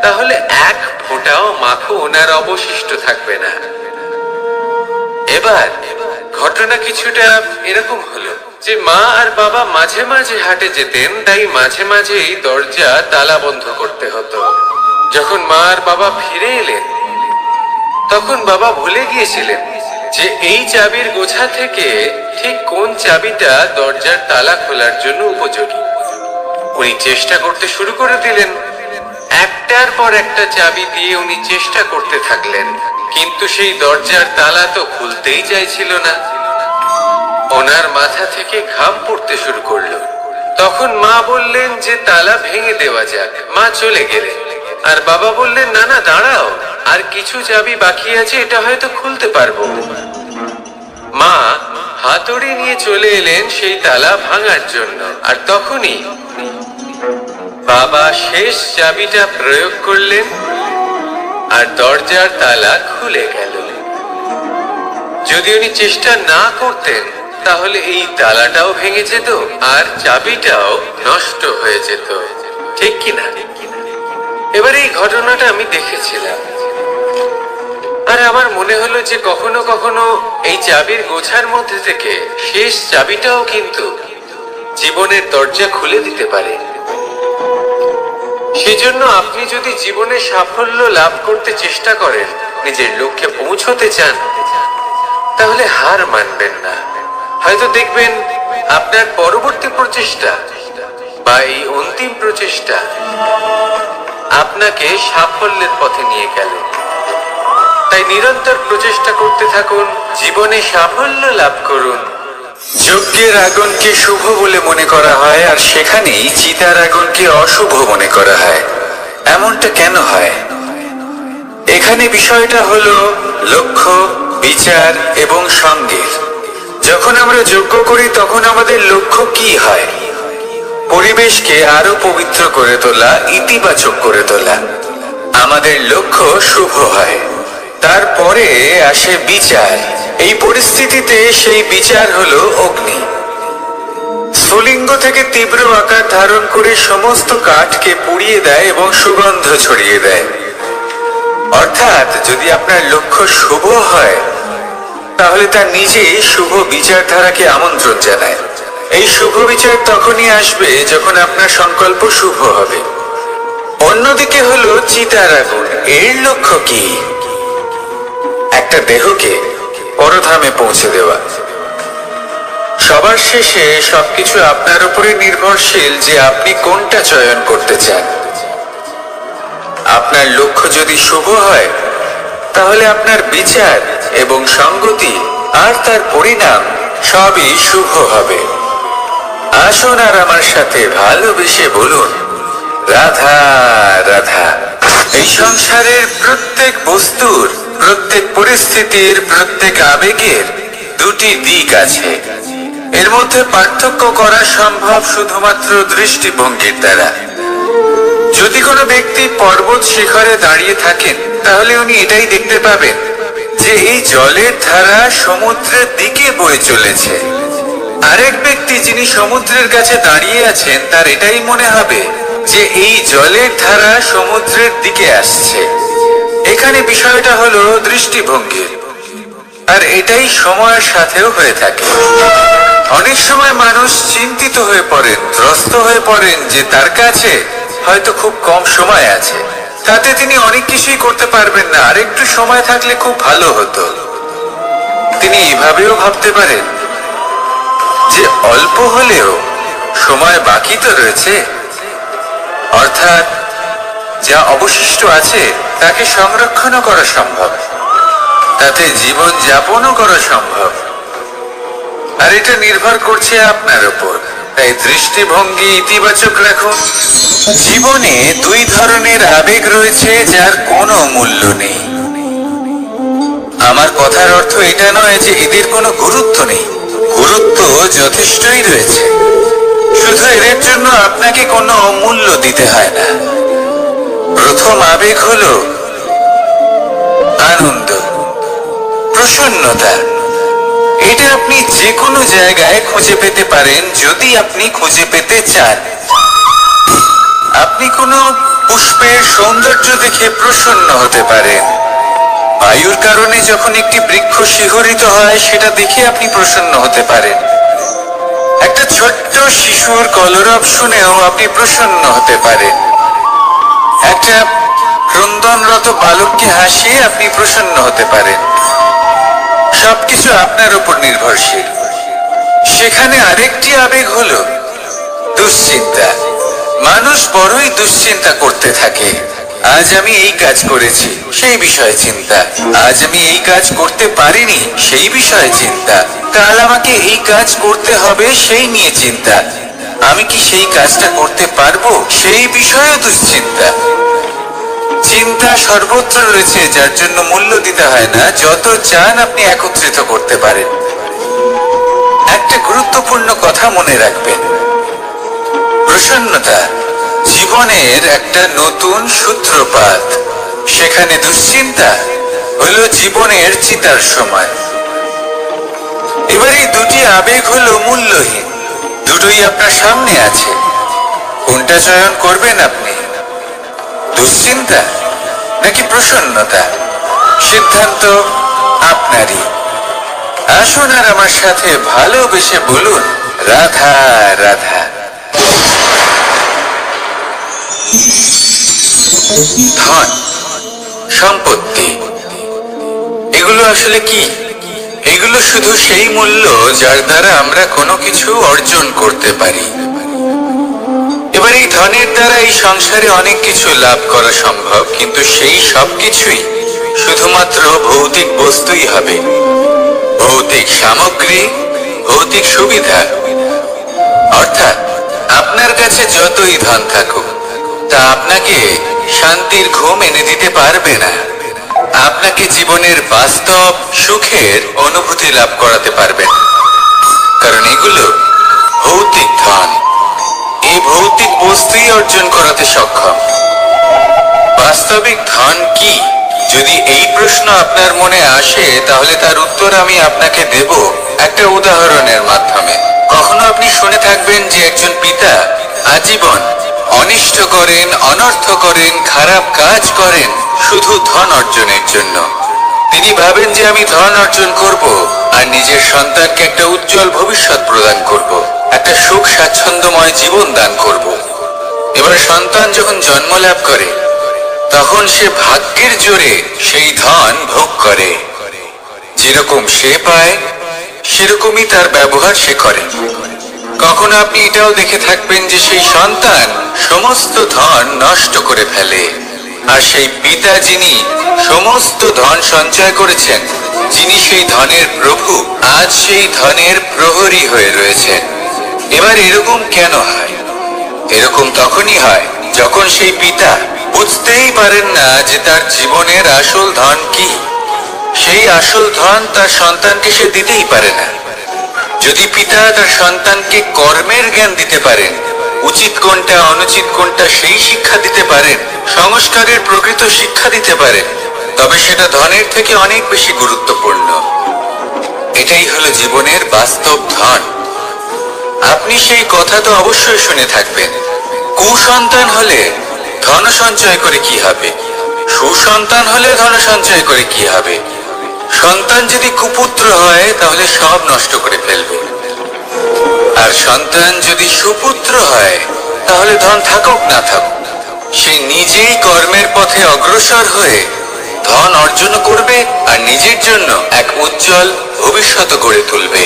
তাহলে এক ফোঁটাও মাখন ওনার অবশিষ্ট থাকবে না। এবার ঘটনা কিছুটা এরকম হলো যে মা আর বাবা মাঝে মাঝে হাটে যেতেন, তাই মাঝে মাঝেই দরজা তালা বন্ধ করতে হতো। যখন মা আর বাবা ফিরে এলেন, তখন বাবা ভুলে গিয়েছিলেন যে এই চাবির গোছা থেকে ঠিক কোন চাবিটা দরজার তালা খোলার জন্য উপযোগী। উনি চেষ্টা করতে শুরু করে দিলেন। একটার পর একটা চাবি দিয়ে উনি চেষ্টা করতে থাকলেন, কিন্তু সেই দরজার তালা তো খুলতেই চাইছিল না। ওনার মাথা থেকে ঘাম পড়তে শুরু করলো। তখন মা বললেন যে তালা ভেঙে দেওয়া যাক। মা চলে গেলেন, আর বাবা বললেন না না দাঁড়াও, আর কিছু চাবি বাকি আছে, এটা হয়তো খুলতে পারবো। মা হাতুড়ি নিয়ে চলে এলেন সেই তালা ভাঙার জন্য, আর তখনই বাবা শেষ চাবিটা প্রয়োগ করলেন আর দরজার তালা খুলে গেল। যদি উনি চেষ্টা না করতেন, তাহলে এই তালাটাও ভেঙে যেত আর চাবিটাও নষ্ট হয়ে যেত, ঠিক কিনা? এবার এই ঘটনাটা আমি দেখেছিলাম, আর আমার মনে হলো যে কখনো কখনো এই চাবির গোছার মধ্যে থেকে শেষ চাবিটাও কিন্তু জীবনের দরজা খুলে দিতে পারে। সেজন্য আপনি যদি জীবনে সাফল্য লাভ করতে চেষ্টা করেন, নিজের লক্ষ্যে পৌঁছতে চান, তাহলে হার মানবেন না। হয়তো দেখবেন আপনার পরবর্তী প্রচেষ্টা বা এই অন্তিম প্রচেষ্টা আপনাকে সাফল্যের পথে নিয়ে গেল। তাই নিরন্তর প্রচেষ্টা করতে থাকুন, জীবনে সাফল্য লাভ করুন। যজ্ঞের আগুনকে শুভ বলে মনে করা হয়, আর সেখানেই চিতার আগুনকে অশুভ মনে করা হয়। এমনটা কেন হয়? এখানে বিষয়টা হলো লক্ষ্য, বিচার এবং সঙ্গের। যখন আমরা যজ্ঞ করি, তখন আমাদের লক্ষ্য কি হয়? পরিবেশকে আরো পবিত্র করে তোলা, ইতিবাচক করে তোলা। আমাদের লক্ষ্য শুভ হয়। তারপরে আসে বিচার। এই পরিস্থিতিতে সেই বিচার হলো অগ্নি। স্ফুলিঙ্গ থেকে তীব্র আকার ধারণ করে সমস্ত কাঠকে পুড়িয়ে দেয় এবং সুগন্ধ ছড়িয়ে দেয়। অর্থাৎ যদি আপনার লক্ষ্য শুভ হয়, তাহলে তা নিজেই শুভ বিচারধারাকে আমন্ত্রণ জানায়। এই শুভ বিচার তখনই আসবে যখন আপনার সংকল্প শুভ হবে। অন্যদিকে হলো চিতার আগুন। এর লক্ষ্য কি? একটা দেহকে পরধামে পৌঁছে দেওয়া। সবার শেষে সবকিছু আপনার উপরে নির্ভরশীল যে আপনি কোনটা চয়ন করতে চান। আপনার লক্ষ্য যদি শুভ হয়, তাহলে আপনার বিচার এবং সঙ্গতি আর তার পরিণাম সবই শুভ হবে। আসুন আর আমার সাথে ভালোবেসে বলুন, রাধা রাধা। এই সংসারের প্রত্যেক বস্তুর, প্রত্যেক পরিস্থিতির, প্রত্যেক আবেগের দুটি দিক আছে। এর মধ্যে পার্থক্য করা সম্ভব শুধুমাত্র দৃষ্টিভঙ্গির দ্বারা। যদি কোনো ব্যক্তি পর্বত শিখরে দাঁড়িয়ে থাকেন, তাহলে উনি এটাই দেখতে পাবেন যে এই জলের ধারা সমুদ্রের দিকে বয়ে চলেছে। আরেক ব্যক্তি যিনি সমুদ্রের কাছে দাঁড়িয়ে আছেন, তার এটাই মনে হবে যে এই জলের ধারা সমুদ্রের দিকে আসছে। এখানে বিষয়টা হলো দৃষ্টিভঙ্গির, আর এটাই সময়ের সাথেও হয়ে থাকে। অনেক সময় মানুষ চিন্তিত হয়ে পড়েন, ত্রস্ত হয়ে পড়েন যে তার কাছে হয়তো খুব কম সময় আছে, তাতে তিনি অনেক কিছুই করতে পারবেন না, আর একটু সময় থাকলে খুব ভালো হতো। তিনি এভাবেও ভাবতে পারেন যে অল্প হলেও সময় বাকি তো রয়েছে, অর্থাৎ যা অবশিষ্ট আছে তাকে সংরক্ষণও করা সম্ভব, তাতে জীবন যাপনও করা সম্ভব। আর এটা নির্ভর করছে আপনার উপর। তাই দৃষ্টিভঙ্গি ইতিবাচক রাখুন। জীবনে দুই ধরনের আবেগ রয়েছে যার কোনো মূল্য নেই। আমার কথার অর্থ এটা নয় যে এদের কোনো গুরুত্ব নেই। গুরুত্ব যথেষ্টই রয়েছে, শুধু এদের জন্য আপনাকে কোনো মূল্য দিতে হয় না। প্রথম আবেগ হলো আনন্দ, প্রসন্নতা। এটা আপনি যে কোনো জায়গায় খুঁজে পেতে পারেন যদি আপনি খুঁজে পেতে চান। আপনি কোনো পুষ্পের সৌন্দর্য দেখে প্রসন্ন হতে পারেন। বায়ুর কারণে যখন একটি বৃক্ষ শিহরিত হয় সেটা দেখে আপনি প্রসন্ন হতে পারেন। একটা ছোট্ট শিশুর কলরব শুনেও আপনি প্রসন্ন হতে পারেন। একটা ক্রন্দনরত বালককে হাসিয়ে আপনি প্রসন্ন হতে পারেন। সবকিছু আপনার উপর নির্ভরশীল। সেখানে আরেকটি আবেগ হলো দুশ্চিন্তা। মানুষ বড়ই দুশ্চিন্তা করতে থাকে। আজ আমি এই কাজ করেছি, সেই বিষয়ে চিন্তা। আজ আমি এই কাজ করতে পারিনি, সেই বিষয়ে চিন্তা। কাল আমাকে এই কাজ করতে হবে, সেই নিয়ে চিন্তা। আমি কি সেই কাজটা করতে পারবো, সেই বিষয়ে দুশ্চিন্তা। চিন্তা সর্বত্র রয়েছে, যার জন্য মূল্য দিতে হয় না। যত চান আপনি একত্রিত করতে পারেন। একটা গুরুত্বপূর্ণ কথা মনে রাখবেন, প্রসন্নতা জীবনের একটা নতুন সূত্রপাত। সেখানে দুশ্চিন্তা হলো জীবনের চিতার সময়। এবার এই দুটি আবেগ হলো মূল্যহীন, দুটোই আপনার সামনে আছে। কোনটা চয়ন করবেন আপনি, দুশ্চিন্তা নাকি প্রসন্নতা? সিদ্ধান্ত আপনারই। আসুন আর আমার সাথে ভালোবেসে বলুন, রাধা রাধা। ধন, সম্পত্তি, এগুলো আসলে কি? এগুলো শুধু সেই মূল্য যার দ্বারা আমরা কোনো কিছু অর্জন করতে পারি। এবার এই ধনের দ্বারা এই সংসারে অনেক কিছু লাভ করা সম্ভব, কিন্তু সেই সব কিছুই শুধুমাত্র ভৌতিক বস্তুই হবে। ভৌতিক সামগ্রী, ভৌতিক সুবিধা। অর্থাৎ আপনার কাছে যতই ধন থাকুক, তা আপনাকে শান্তির ঘুম এনে দিতে পারবে না। আপনাকে জীবনের বাস্তব সুখের অনুভূতি লাভ করাতে পারবে না, কারণ এগুলো ভৌতিক ধন। এই ভৌতিক বস্তুই অর্জন করাতে সক্ষম। বাস্তবিক ধন কি? যদি এই প্রশ্ন আপনার মনে আসে, তাহলে তার উত্তর আমি আপনাকে দেব একটা উদাহরণের মাধ্যমে। কখনো আপনি শুনে থাকবেন যে একজন পিতা আজীবন অনিষ্ট করেন, অনর্থ করেন, খারাপ কাজ করেন শুধু ধন অর্জনের জন্য। তিনি ভাবেন যে আমি ধন অর্জন করব আর নিজের সন্তানকে একটা উজ্জ্বল ভবিষ্যৎ প্রদান করব, একটা সুখ স্বাচ্ছন্দ্যময় জীবন দান করব। এবার সন্তান যখন জন্ম লাভ করে, তখন সে ভাগ্যের জোরে সেই ধন ভোগ করে। যেরকম সে পায়, সেরকমই তার ব্যবহার সে করে। কখনো আপনি এটাও দেখে থাকবেন যে সেই সন্তান সমস্ত ধন নষ্ট করে ফেলে, আর সেই পিতা যিনি সমস্ত ধন সঞ্চয় করেছেন, যিনি সেই ধনের প্রভু, আজ সেই ধনের প্রহরী হয়ে রয়েছেন। এবার এরকম কেন হয়? এরকম তখনই হয় যখন সেই পিতা বুঝতেই পারেন না যে তার জীবনের আসল ধন কি। সেই আসল ধন তার সন্তানকে সে দিতেই পারে না। যদি পিতা তার সন্তানকে কর্মের জ্ঞান দিতে পারেন, উচিত কোনটা অনুচিত কোনটা সেই শিক্ষা দিতে পারেন, সংস্কারের প্রকৃত শিক্ষা দিতে পারেন, তবে সেটা ধনের থেকে অনেক বেশি গুরুত্বপূর্ণ। এটাই হলো জীবনের বাস্তব ধন। আপনি সেই কথা তো অবশ্যই শুনে থাকবেন, কুসন্তান হলে ধন সঞ্চয় করে কি হবে, সুসন্তান হলে ধন সঞ্চয় করে কি হবে। সন্তান যদি কুপুত্র হয় তাহলে সব নষ্ট করে ফেলবে, আর সন্তান যদি সুপুত্র হয় তাহলে ধন থাকুক না থাকুক, সে নিজেই কর্মের পথে অগ্রসর হয়ে ধন অর্জন করবে আর নিজের জন্য এক উজ্জ্বল ভবিষ্যৎ গড়ে তুলবে।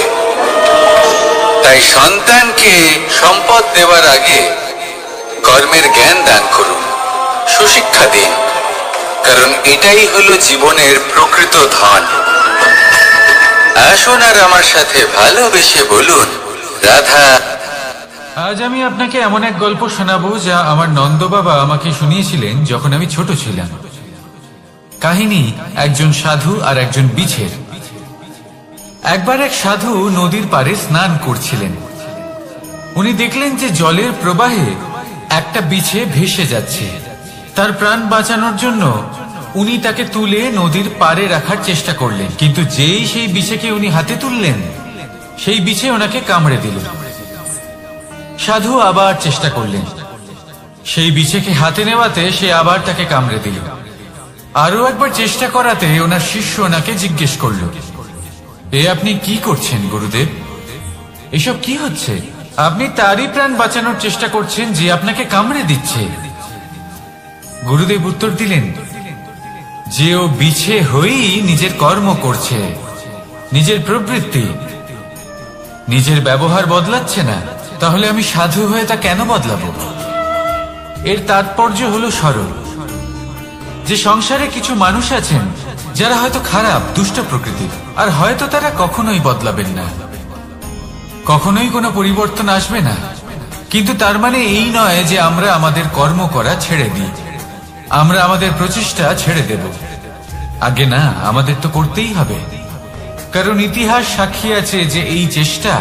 তাই সন্তানকে সম্পদ দেওয়ার আগে কর্মের জ্ঞান দান করুন, সুশিক্ষা দিন, কারণ এটাই হলো জীবনের প্রকৃত ধন। আসুন আর আমার সাথে ভালোবেসে বলুন, রাধা। আজ আমি আপনাকে এমন এক গল্প শোনাবো যা আমার নন্দ বাবা আমাকে শুনিয়েছিলেন যখন আমি ছোট ছিলাম। কাহিনী একজন সাধু আর একজন বিছের। একবার এক সাধু নদীর পাড়ে স্নান করছিলেন। উনি দেখলেন যে জলের প্রবাহে একটা বিছে ভেসে যাচ্ছে। তার প্রাণ বাঁচানোর জন্য উনি তাকে তুলে নদীর পাড়ে রাখার চেষ্টা করলেন, কিন্তু যেই সেই বিছেকে উনি হাতে তুললেন, সেই বিছে ওনাকে কামড়ে দিল। সাধু আবার চেষ্টা করলেন, সেই বিছেকে হাতে নেওয়াতে সে আবার তাকে কামড়ে দিল। আরো একবার চেষ্টা করাতে ওনার শিষ্য ওনাকে জিজ্ঞেস করল, এ আপনি কি করছেন গুরুদেব? এসব কি হচ্ছে? আপনি তারই প্রাণ বাঁচানোর চেষ্টা করছেন যে আপনাকে কামড়ে দিচ্ছে। গুরুদেব উত্তর দিলেন যে ও বিছে হয়েই নিজের কর্ম করছে, নিজের প্রবৃত্তি, নিজের ব্যবহার বদলাচ্ছে না। তাহলে আমি সাধু হয়ে তা কেন বদলাবো? এর তাৎপর্য হলো সরল, যে সংসারে কিছু মানুষ আছেন যারা হয়তো খারাপ, দুষ্ট প্রকৃতির, আর হয়তো তারা কখনোই বদলাবেন না, কখনোই কোনো পরিবর্তন আসবে না। কিন্তু তার মানে এই নয় যে আমরা আমাদের কর্ম করা ছেড়ে দিই, আমরা আমাদের প্রচেষ্টা ছেড়ে দেব। আগে না, আমাদের তো করতেই হবে, কারণ ইতিহাস সাক্ষী আছে যে এই চেষ্টা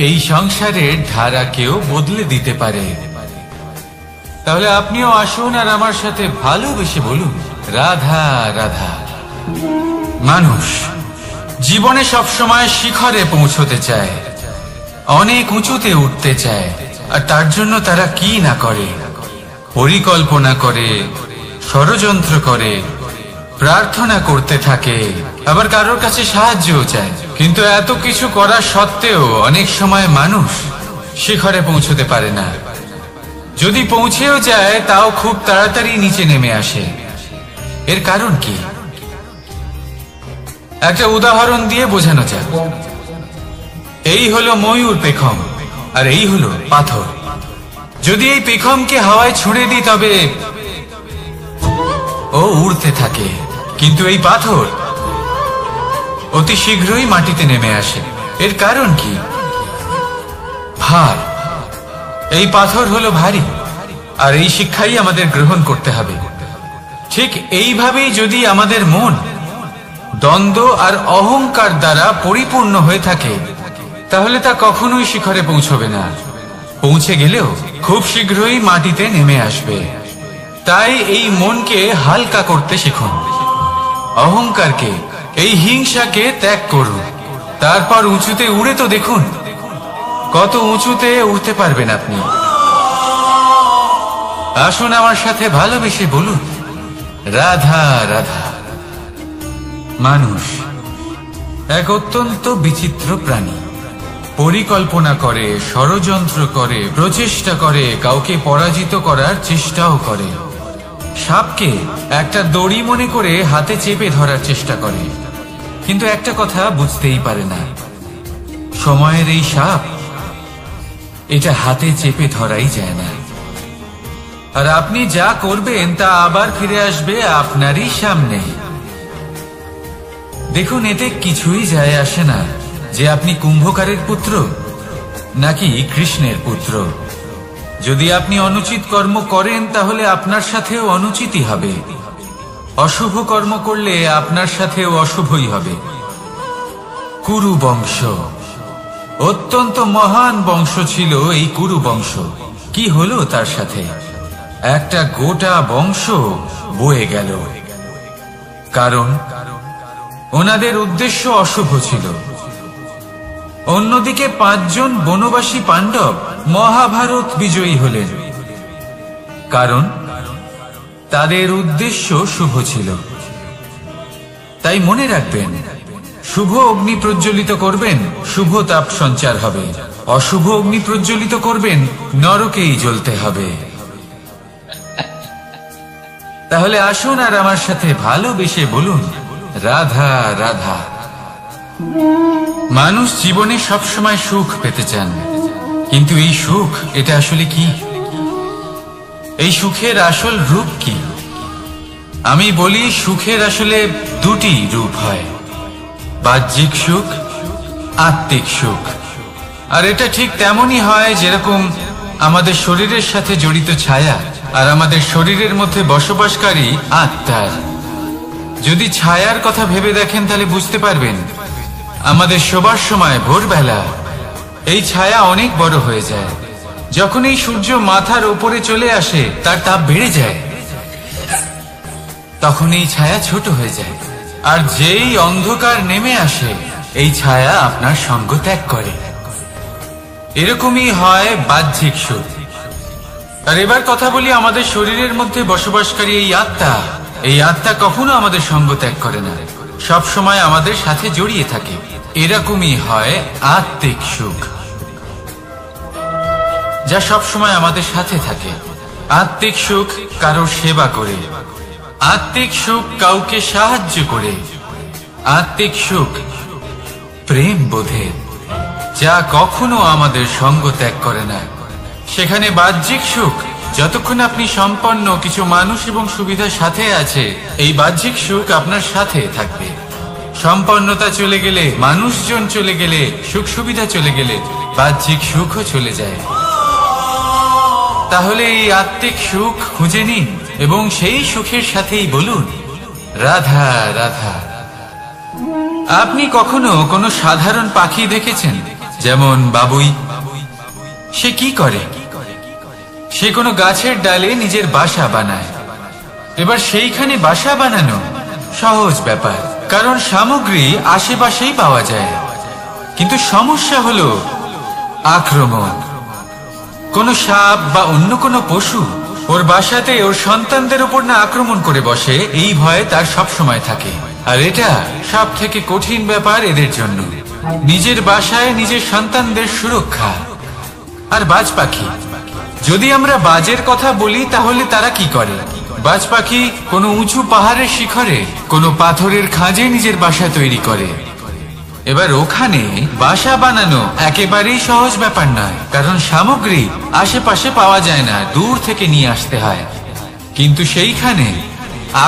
এই সংসারের ধারাকেও বদলে দিতে পারে। তাহলে আপনিও আসুন আর আমার সাথে ভালোবেসে বলুন, রাধা রাধা। মানুষ জীবনে সবসময় শিখরে পৌঁছতে চায়, অনেক উঁচুতে উঠতে চায়, আর তার জন্য তারা কি না করে, পরিকল্পনা করে, ষড়যন্ত্র করে, প্রার্থনা করতে থাকে, আবার কারোর কাছে সাহায্যও চায়। কিন্তু এত কিছু করা সত্ত্বেও অনেক সময় মানুষ শিখরে পৌঁছতে পারে না। যদি পৌঁছেও যায় তাও খুব তাড়াতাড়ি নিচে নেমে আসে। এর কারণ কি? একটা উদাহরণ দিয়ে বোঝানো যাক। এই হলো ময়ূর পেখম, আর এই হলো পাথর। যদি এই পেখমকে হাওয়ায় ছুঁড়ে দিই তবে ও উড়তে থাকে, কিন্তু এই পাথর অতি শীঘ্রই মাটিতে নেমে আসে। এর কারণ কি? ভার। এই পাথর হলো ভারী, আর এই শিক্ষাই আমাদের গ্রহণ করতে হবে। ঠিক এইভাবেই যদি আমাদের মন দ্বন্দ্ব আর অহংকার দ্বারা পরিপূর্ণ হয়ে থাকে, তাহলে তা কখনোই শিখরে পৌঁছবে না। পৌঁছে গেলেও খুব শীঘ্রই মাটিতে নেমে আসবে। তাই এই মনকে হালকা করতে শিখুন, অহংকারকে, এই হিংসাকে ত্যাগ করুন। তারপর উঁচুতে উড়ে তো দেখুন কত উঁচুতে উঠতে পারবেন আপনি। আসুন আমার সাথে ভালোবেসে বলুন, রাধা রাধা। মানুষ এক অত্যন্ত বিচিত্র প্রাণী। পরিকল্পনা করে, ষড়যন্ত্র করে, প্রচেষ্টা করে, কাউকে পরাজিত করার চেষ্টাও করে। সাপকে একটা দড়ি মনে করে হাতে চেপে ধরার চেষ্টা করে, কিন্তু একটা কথা বুঝতেই পারে না, সময়ের এই সাপ, এটা হাতে চেপে ধরাই যায় না। আর আপনি যা করবেন তা আবার ফিরে আসবে আপনারই সামনে। দেখুন, এতে কিছুই যায় আসে না যে আপনি কুম্ভকারের পুত্র নাকি কৃষ্ণের পুত্র। যদি আপনি অনুচিত কর্ম করেন তাহলে আপনার সাথেও অনুচিতই হবে। অশুভ কর্ম করলে আপনার সাথেও অশুভই হবে। কুরু বংশ অত্যন্ত মহান বংশ ছিল। এই কুরু বংশ কি হলো তার সাথে? একটা গোটা বংশ বয়ে গেল, কারণ ওনাদের উদ্দেশ্য অশুভ ছিল। অন্যদিকে 5 জন বনবাসী পাণ্ডব মহাভারত বিজয়ী হলেন, কারণ তাদের উদ্দেশ্য শুভ ছিল। তাই মনে রাখবেন, শুভ অগ্নি প্রজ্বলিত করবেন, শুভ তাপ সঞ্চার হবে। অশুভ অগ্নি প্রজ্বলিত করবেন, নরকেই জ্বলতে হবে। তাহলে আসুন আর আমার সাথে ভালোবেসে বলুন, রাধা রাধা। মানুষ জীবনে সবসময় সুখ পেতে চান, কিন্তু এই সুখ, এটা আসলে কি? এই সুখের আসল রূপ কি? আমি বলি, সুখের আসলে 2টি রূপ হয়, বাহ্যিক সুখ, আত্মিক সুখ। আর এটা ঠিক তেমনই হয় যেরকম আমাদের শরীরের সাথে জড়িত ছায়া আর আমাদের শরীরের মধ্যে বসবাসকারী আত্মার। যদি ছায়ার কথা ভেবে দেখেন তাহলে বুঝতে পারবেন, আমাদের শোবার সময় ভোরবেলা এই ছায়া অনেক বড় হয়ে যায়। যখন এই সূর্য মাথার উপরে চলে আসে, তার তাপ বেড়ে যায়। তখন এই ছায়া ছোট হয়ে যায়। আর যেই অন্ধকার নেমে আসে, এই ছায়া আপনার সঙ্গ ত্যাগ করে। এরকমই হয় বাহ্যিক সুখ। আর এবার কথা বলি আমাদের শরীরের মধ্যে বসবাসকারী এই আত্মা। এই আত্মা কখনো আমাদের সঙ্গ ত্যাগ করে না, সব সময় আমাদের সাথে জড়িয়ে থাকে। এরকমই হয় আত্মিক সুখ, যা সব সময় আমাদের সাথে থাকে। আত্মিক সুখ কারোর সেবা করে, আত্মিক সুখ কাউকে সাহায্য করে, আত্মিক সুখ প্রেম বোধে, যা কখনো আমাদের সঙ্গ ত্যাগ করে না। সেখানে বাহ্যিক সুখ, যতক্ষণ আপনি সম্পন্ন কিছু মানুষ এবং সুবিধার সাথে আছে, এই বাহ্যিক সুখ আপনার সাথে থাকবে। সম্পন্নতা চলে গেলে, মানুষজন চলে গেলে, সুখ সুবিধা চলে গেলে, বাহ্যিক সুখও চলে যায়। তাহলে এই আত্মিক সুখ খুঁজে নিন এবং সেই সুখের সাথেই বলুন রাধা রাধা। আপনি কখনো কোনো সাধারণ পাখি দেখেছেন? যেমন বাবুই। সে কি করে? সে কোনো গাছের ডালে নিজের বাসা বানায়। এবার সেইখানে বাসা বানানো সহজ ব্যাপার, কারণ সামগ্রী আশেপাশেই পাওয়া যায়। কিন্তু সমস্যা হলো আক্রমণ। কোনো সাপ বা অন্য কোনো পশু ওর বাসাতে ওর সন্তানদের উপর না আক্রমণ করে বসে, এই ভয়ে তার সব সময় থাকে। আর এটা সব থেকে কঠিন ব্যাপার এদের জন্য, নিজের বাসায় নিজের সন্তানদের সুরক্ষা। আর বাজ পাখি, যদি আমরা বাজের কথা বলি তাহলে তারা কি করে? বাজ পাখি কোনো উঁচু পাহাড়ের শিখরে, কোনো পাথরের খাঁজে নিজের বাসা তৈরি করে। এবার ওখানে বাসা বানানো একেবারেই সহজ ব্যাপার নয়, কারণ সামগ্রী আশেপাশে পাওয়া যায় না, দূর থেকে নিয়ে আসতে হয়। কিন্তু সেইখানে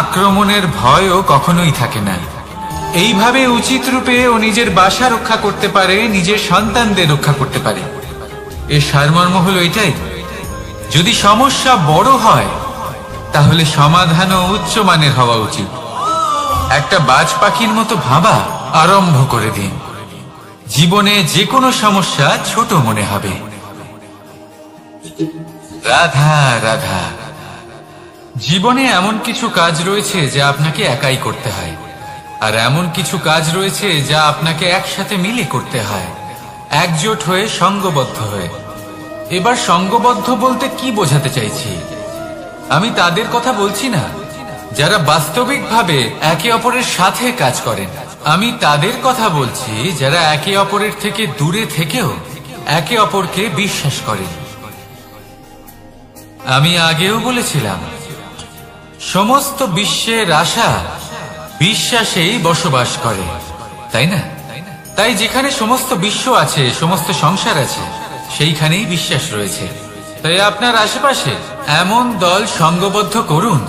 আক্রমণের ভয়ও কখনোই থাকে না। এইভাবে উচিত রূপে ও নিজের বাসা রক্ষা করতে পারে, নিজের সন্তানদের রক্ষা করতে পারে। এর সারমর্ম হলো এটাই, যদি সমস্যা বড় হয় তাহলে সমাধানও উচ্চমানের হওয়া উচিত। একটা বাজ পাখির মতো ভাবা আরম্ভ করে দিন। জীবনে যে কোনো সমস্যা ছোট মনে হবে। রাধা রাধা। জীবনে এমন কিছু কাজ রয়েছে যা আপনাকে একাই করতে হয়, আর এমন কিছু কাজ রয়েছে যা আপনাকে একসাথে মিলে করতে হয়, একজোট হয়ে, সঙ্গবদ্ধ হয়ে। এবার সঙ্গবদ্ধ বলতে কি বোঝাতে চাইছি? আমি তাদের কথা বলছি না যারা বাস্তবিকভাবে একে অপরের সাথে কাজ করেন। আমি তাদের কথা বলছি যারা একে অপরের থেকে দূরে থেকেও একে অপরকে বিশ্বাস করেন। আমি আগেও বলেছিলাম, সমস্ত বিশ্বের আশা বিশ্বাসেই বসবাস করে, তাই না? তাই যেখানে সমস্ত বিশ্ব আছে, সমস্ত সংসার আছে, সেইখানেই বিশ্বাস রয়েছে। তাই আপনার আশেপাশে এমন দল সঙ্গবদ্ধ করুন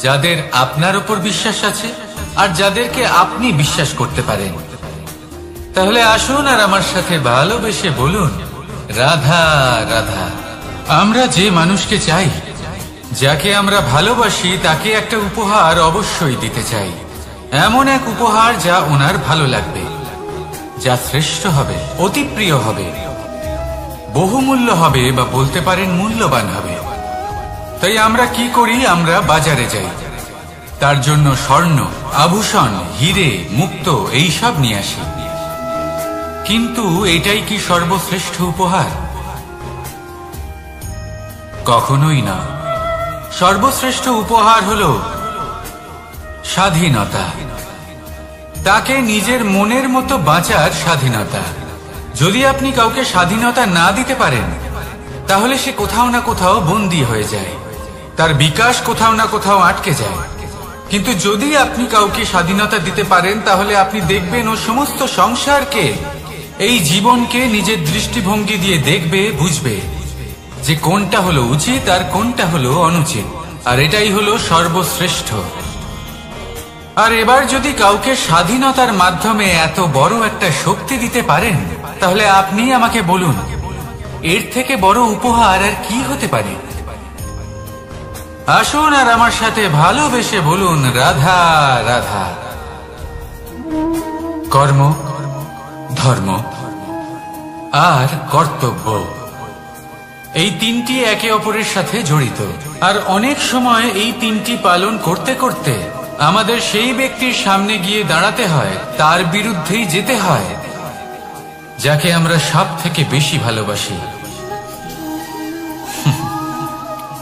যাদের আপনার উপর বিশ্বাস আছে আর যাদেরকে আপনি বিশ্বাস করতে পারেন। তাহলে আসুন আর আমার সাথে ভালোবেসে বলুন রাধা রাধা। আমরা যে মানুষকে চাই, যাকে আমরা ভালোবাসি, তাকে একটা উপহার অবশ্যই দিতে চাই। এমন এক উপহার যা ওনার ভালো লাগবে, যা শ্রেষ্ঠ হবে, অতি প্রিয় হবে, বহুমূল্য হবে, বা বলতে পারেন মূল্যবান হবে। তাই আমরা কি করি? আমরা বাজারে যাই, তার জন্য স্বর্ণ, আভূষণ, হিরে, মুক্ত এইসব নিয়ে আসি। কিন্তু এটাই কি সর্বশ্রেষ্ঠ উপহার? কখনোই না। সর্বশ্রেষ্ঠ উপহার হলো স্বাধীনতা, তাকে নিজের মনের মতো বাঁচার স্বাধীনতা। যদি আপনি কাউকে স্বাধীনতা না দিতে পারেন, তাহলে সে কোথাও না কোথাও বন্দী হয়ে যায়, তার বিকাশ কোথাও না কোথাও আটকে যায়। কিন্তু যদি আপনি কাউকে স্বাধীনতা দিতে পারেন, তাহলে আপনি দেখবেন ও সমস্ত সংসারকে, এই জীবনকে নিজের দৃষ্টিভঙ্গি দিয়ে দেখবে, বুঝবে যে কোনটা হলো উচিত আর কোনটা হলো অনুচিত। আর এটাই হলো সর্বশ্রেষ্ঠ। আর এবার যদি কাউকে স্বাধীনতার মাধ্যমে এত বড় একটা শক্তি দিতে পারেন, তাহলে আপনি আমাকে বলুন এর থেকে বড় উপহার আর কি হতে পারে? আসুন আর আমার সাথে ভালোবেসে বলুন রাধা রাধা। কর্ম, ধর্ম আর কর্তব্য, এই তিনটি একে অপরের সাথে জড়িত। আর অনেক সময় এই তিনটি পালন করতে করতে আমাদের সেই ব্যক্তির সামনে গিয়ে দাঁড়াতে হয়, তার বিরুদ্ধেই যেতে হয়, যাকে আমরা সব থেকে বেশি ভালোবাসি।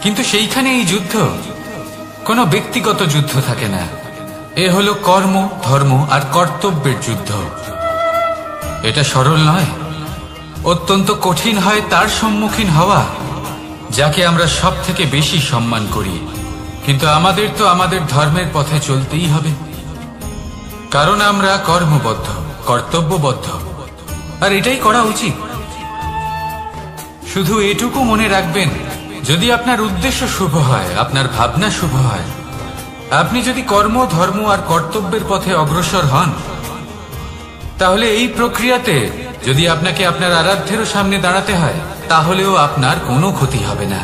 কিন্তু সেইখানে এই যুদ্ধ কোনো ব্যক্তিগত যুদ্ধ থাকে না। এ হলো কর্ম, ধর্ম আর কর্তব্যের যুদ্ধ। এটা সরল নয়, অত্যন্ত কঠিন হয় তার সম্মুখীন হওয়া যাকে আমরা সব থেকে বেশি সম্মান করি। কিন্তু আমাদের তো আমাদের ধর্মের পথে চলতেই হবে, কারণ আমরা কর্মবদ্ধ, কর্তব্যবদ্ধ, আর এটাই করা উচিত। শুধু এটুকু মনে রাখবেন, যদি আপনার উদ্দেশ্য শুভ হয়, আপনার ভাবনা শুভ হয়, আপনি যদি কর্ম, ধর্ম আর কর্তব্যের পথে অগ্রসর হন, তাহলে এই প্রক্রিয়াতে যদি আপনাকে আপনার আরাধ্যেরও সামনে দাঁড়াতে হয়, তাহলেও আপনার কোনো ক্ষতি হবে না।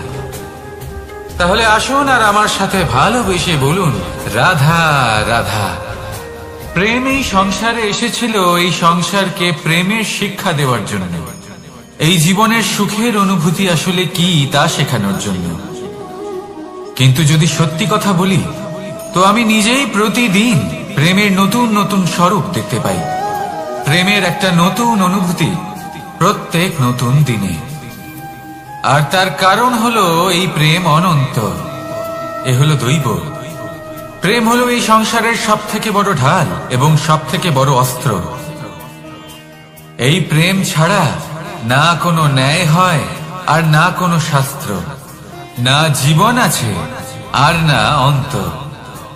তাহলে আসুন আর আমার সাথে ভালোবেসে বলুন, রাধা রাধা। প্রেম এই সংসারে এসেছিল এই সংসারকে প্রেমের শিক্ষা দেওয়ার জন্য, এই জীবনের সুখের অনুভূতি আসলে কি তা শেখানোর জন্য। কিন্তু যদি সত্যি কথা বলি, তো আমি নিজেই প্রতিদিন প্রেমের নতুন নতুন স্বরূপ দেখতে পাই, প্রেমের একটা নতুন অনুভূতি প্রত্যেক নতুন দিনে। আর তার কারণ হলো এই প্রেম অনন্ত, এ হলো দৈব। প্রেম হলো এই সংসারের সব থেকে বড় ঢাল এবং সব থেকে বড় অস্ত্র। এই প্রেম ছাড়া না কোনো ন্যায় হয় আর না কোনো শাস্ত্র, না জীবন আছে আর না অন্ত।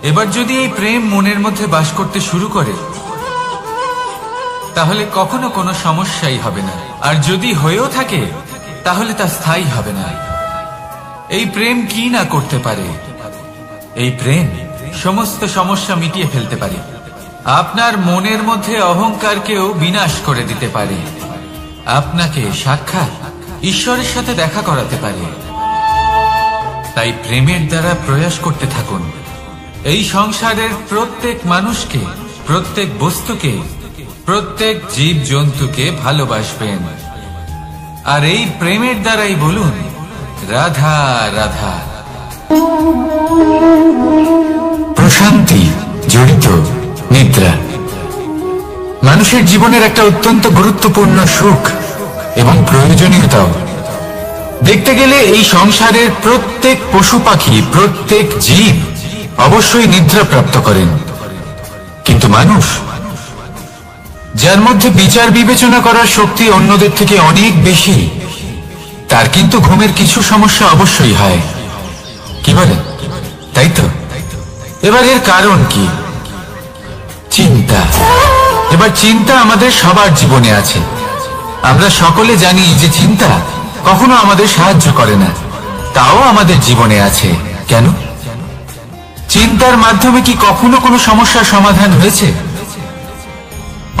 এবার যদি এই প্রেম মনের মধ্যে বাস করতে শুরু করে, তাহলে কখনো কোনো সমস্যাই হবে না, আর যদি হয়েও থাকে তাহলে তা স্থায়ী হবে না। এই প্রেম কি না করতে পারে? এই প্রেম সমস্ত সমস্যা মিটিয়ে ফেলতে পারে, আপনার মনের মধ্যে অহংকারকেও বিনাশ করে দিতে পারে, আপনাকে সাক্ষাৎ ঈশ্বরের সাথে দেখা করাতে পারে। তাই প্রেমের দ্বারা প্রয়াস করতে থাকুন, এই সংসারের প্রত্যেক মানুষকে, প্রত্যেক বস্তুকে, প্রত্যেক জীব জন্তুকে ভালোবাসবেন। আর এই প্রেমের দ্বারাই বলুন, রাধা রাধা। প্রশান্তি জড়িত নিদ্রা মানুষের জীবনের একটা অত্যন্ত গুরুত্বপূর্ণ সুখ এবং প্রয়োজনীয়তাও। দেখতে গেলে এই সংসারের প্রত্যেক পশু পাখি, প্রত্যেক জীব অবশ্যই নিদ্রা প্রাপ্ত করেন, কিন্তু মানুষ, যার মধ্যে বিচার বিবেচনা করার শক্তি অন্যদের থেকে অনেক বেশি, তার কিন্তু ঘুমের কিছু সমস্যা অবশ্যই হয়। কি বলেন? তাই তো? এবার এর কারণ কি? চিন্তা। এবার চিন্তা আমাদের সবার জীবনে আছে। আমরা সকলে জানি যে চিন্তা কখনো আমাদের সাহায্য করে না, তাও আমাদের জীবনে আছে। কেন? চিন্তার মাধ্যমে কি কখনো কোনো সমস্যার সমাধান হয়েছে?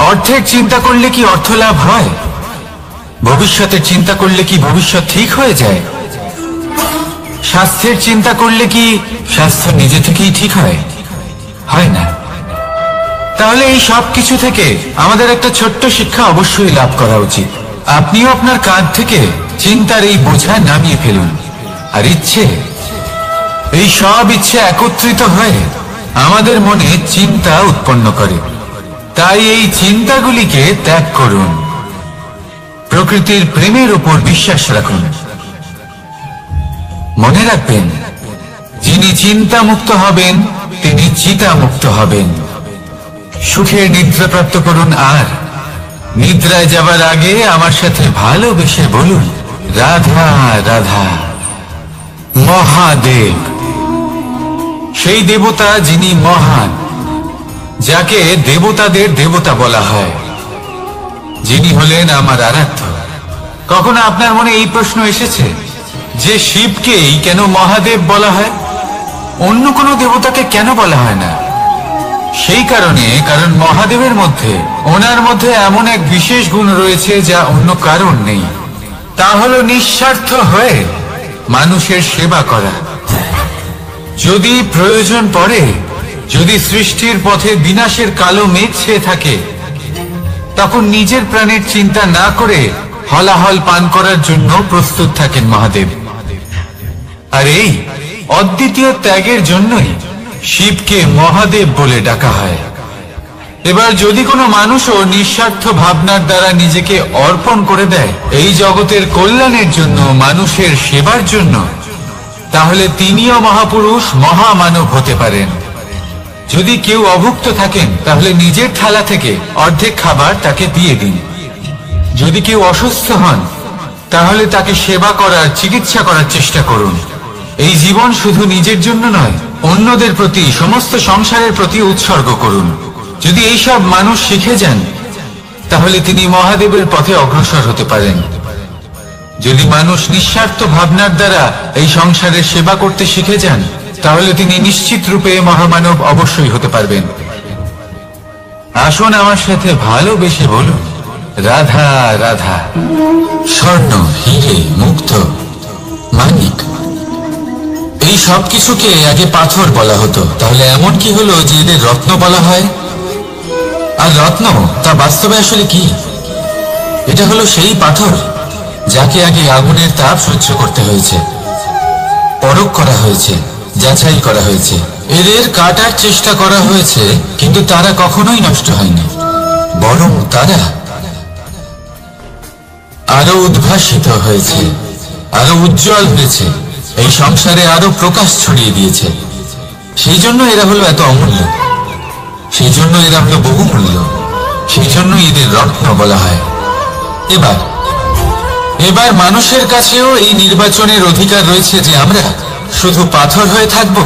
অর্থের চিন্তা করলে কি অর্থ লাভ হয়? ভবিষ্যতের চিন্তা করলে কি ভবিষ্যৎ ঠিক হয়ে যায়? স্বাস্থ্যের চিন্তা করলে কি স্বাস্থ্য নিজে থেকেই ঠিক হয়? হয় না। তাহলে এই সব কিছু থেকে আমাদের একটা ছোট্ট শিক্ষা অবশ্যই লাভ করা উচিত। আপনিও আপনার কাঁধ থেকে চিন্তার এই বোঝা নামিয়ে ফেলুন। আর ইচ্ছে, এই সব ইচ্ছে একত্রিত হয়ে আমাদের মনে চিন্তা উৎপন্ন করে। তাই এই চিন্তাগুলিকে ত্যাগ করুন, প্রকৃতির প্রেমের উপর বিশ্বাস রাখুন। মনে রাখবেন, যিনি চিন্তা মুক্ত হবেন তিনি চিতা মুক্ত হবেন। সুখের নিদ্রা প্রাপ্ত করুন, আর নিদ্রায় যাবার আগে আমার সাথে ভালোবেসে বলুন, রাধা রাধা। মহাদেব সেই দেবতা যিনি মহান, যাকে দেবতাদের দেবতা বলা হয়, যিনি হলেন আমার আরাধ্য। কখনো আপনার মনে এই প্রশ্ন এসেছে যে শিবকেই কেন মহাদেব বলা হয়, অন্য কোনো দেবতাকে কেন বলা হয় না? সেই কারণ মহাদেবের মধ্যে, ওনার মধ্যে এমন এক বিশেষ গুণ রয়েছে যা অন্য কারণ নেই। তা হলো নিঃস্বার্থ হয়ে মানুষের সেবা করা। যদি প্রয়োজন পড়ে, যদি সৃষ্টির পথে বিনাশের কালো মেঘ ছেয়ে থাকে, তখন নিজের প্রাণের চিন্তা না করে হলাহল পান করার জন্য প্রস্তুত থাকেন মহাদেব। আর এই অদ্বিতীয় ত্যাগের জন্যই শিবকে মহাদেব বলে ডাকা হয়। এবার যদি কোনো মানুষও নিঃস্বার্থ ভাবনার দ্বারা নিজেকে অর্পণ করে দেয় এই জগতের কল্যাণের জন্য, মানুষের সেবার জন্য, তাহলে তিনিও মহাপুরুষ, মহামানব হতে পারেন। যদি কেউ অভুক্ত থাকেন তাহলে নিজের থালা থেকে অর্ধেক খাবার তাকে দিয়ে দিন। যদি কেউ অসুস্থ হন তাহলে তাকে সেবা করার, চিকিৎসা করার চেষ্টা করুন। এই জীবন শুধু নিজের জন্য নয়, অন্যদের প্রতি, সমস্ত সংসারের প্রতি উৎসর্গ করুন। যদি এইসব মানুষ শিখে যান তাহলে তিনি মহাদেবের পথে অগ্রসর হতে পারেন। যদি মানুষ নিঃস্বার্থ ভাবনার দ্বারা এই সংসারের সেবা করতে শিখে যান তাহলে তিনি নিশ্চিত রূপে মহামানব অবশ্যই হতে পারবেন। আসুন আমার সাথে ভালোবেসে বলুন, রাধা রাধা। স্বর্ণ, হিরে, মুক্ত, মানিক, এই সব কিছুকে আগে পাথর বলা হতো। তাহলে এমন কি হলো যে এদের রত্ন বলা হয়? আর রত্ন তা বাস্তবে আসলে কি? এটা হলো সেই পাথর যাকে আগে আগুনের তাপ সহ্য করতে হয়েছে, পরখ করা হয়েছে, যাচাই করা হয়েছে, এদের কাটার চেষ্টা করা হয়েছে, কিন্তু তারা কখনোই নষ্ট হয়নি, বরং তারা আরো উদ্ভাসিত হয়েছে, আরো উজ্জ্বল হয়েছে, এই সংসারে আরো প্রকাশ ছড়িয়ে দিয়েছে। সেই জন্য এরা হলো এত অমূল্য, সেই জন্য এরা হলো বহুমূল্য, সেই জন্য এদের রত্ন বলা হয়। এবার মানুষের কাছেও এই নির্বাচনের অধিকার রয়েছে যে আমরা শুধু পাথর হয়ে থাকব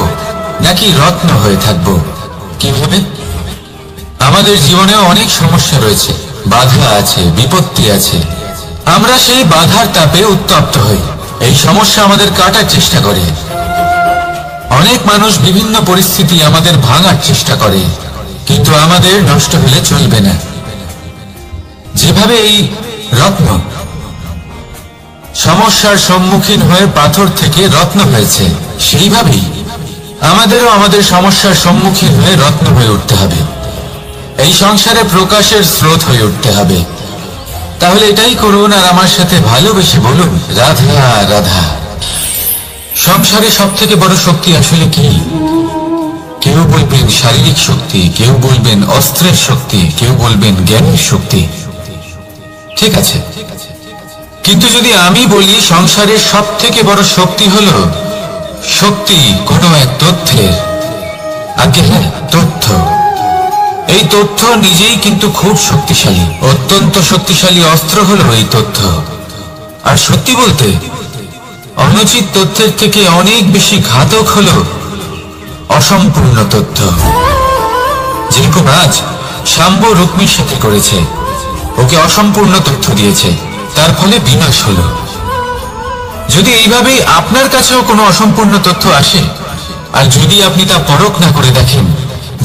নাকি রত্ন হয়ে থাকব। কিভাবে? আমাদের জীবনেও অনেক সমস্যা রয়েছে, বাধা আছে, বিপত্তি আছে। আমরা সেই বাধার তাপে উত্তপ্ত হই, এই সমস্যা আমাদের কাটার চেষ্টা করে। অনেক মানুষ বিভিন্ন পরিস্থিতি আমাদের ভাঙার চেষ্টা করে, কিন্তু আমাদের নষ্ট হলে চলবে না। যেভাবে এই রত্ন সমস্যার সম্মুখীন হয়ে পাথর থেকে রত্ন হয়েছে, সেইভাবেই আমাদেরও আমাদের সমস্যার সম্মুখীন হয়ে রত্ন হয়ে উঠতে হবে, এই সংসারে প্রকাশের স্রোত হয়ে উঠতে হবে। তাহলে এটাই করুন আর আমার সাথে ভালোবেসে বলুন, রাধা রাধা। সংসারে সব থেকে বড় শক্তি আসলে কি? কেউ বলবেন শারীরিক শক্তি, কেউ বলবেন অস্ত্রের শক্তি, কেউ বলবেন জ্ঞানের শক্তি। ঠিক আছে, কিন্তু যদি আমি বলি সংসারের সব থেকে বড় শক্তি হলো শক্তি কোনো এক তথ্যের, আগে হ্যাঁ, তথ্য। এই তথ্য নিজেই কিন্তু খুব শক্তিশালী, অত্যন্ত শক্তিশালী অস্ত্র হলো এই তথ্য। আর সত্যি বলতে অনুচিত তথ্যের থেকে অনেক বেশি ঘাতক হলো অসম্পূর্ণ তথ্য। যেরকম আজ শাম্ব রুক্মির সাথে করেছে, ওকে অসম্পূর্ণ তথ্য দিয়েছে, তার ফলে বিনাশ হলো। যদি এইভাবেই আপনার কাছেও কোনো অসম্পূর্ণ তথ্য আসে, আর যদি আপনি তা পরখ না করে দেখেন,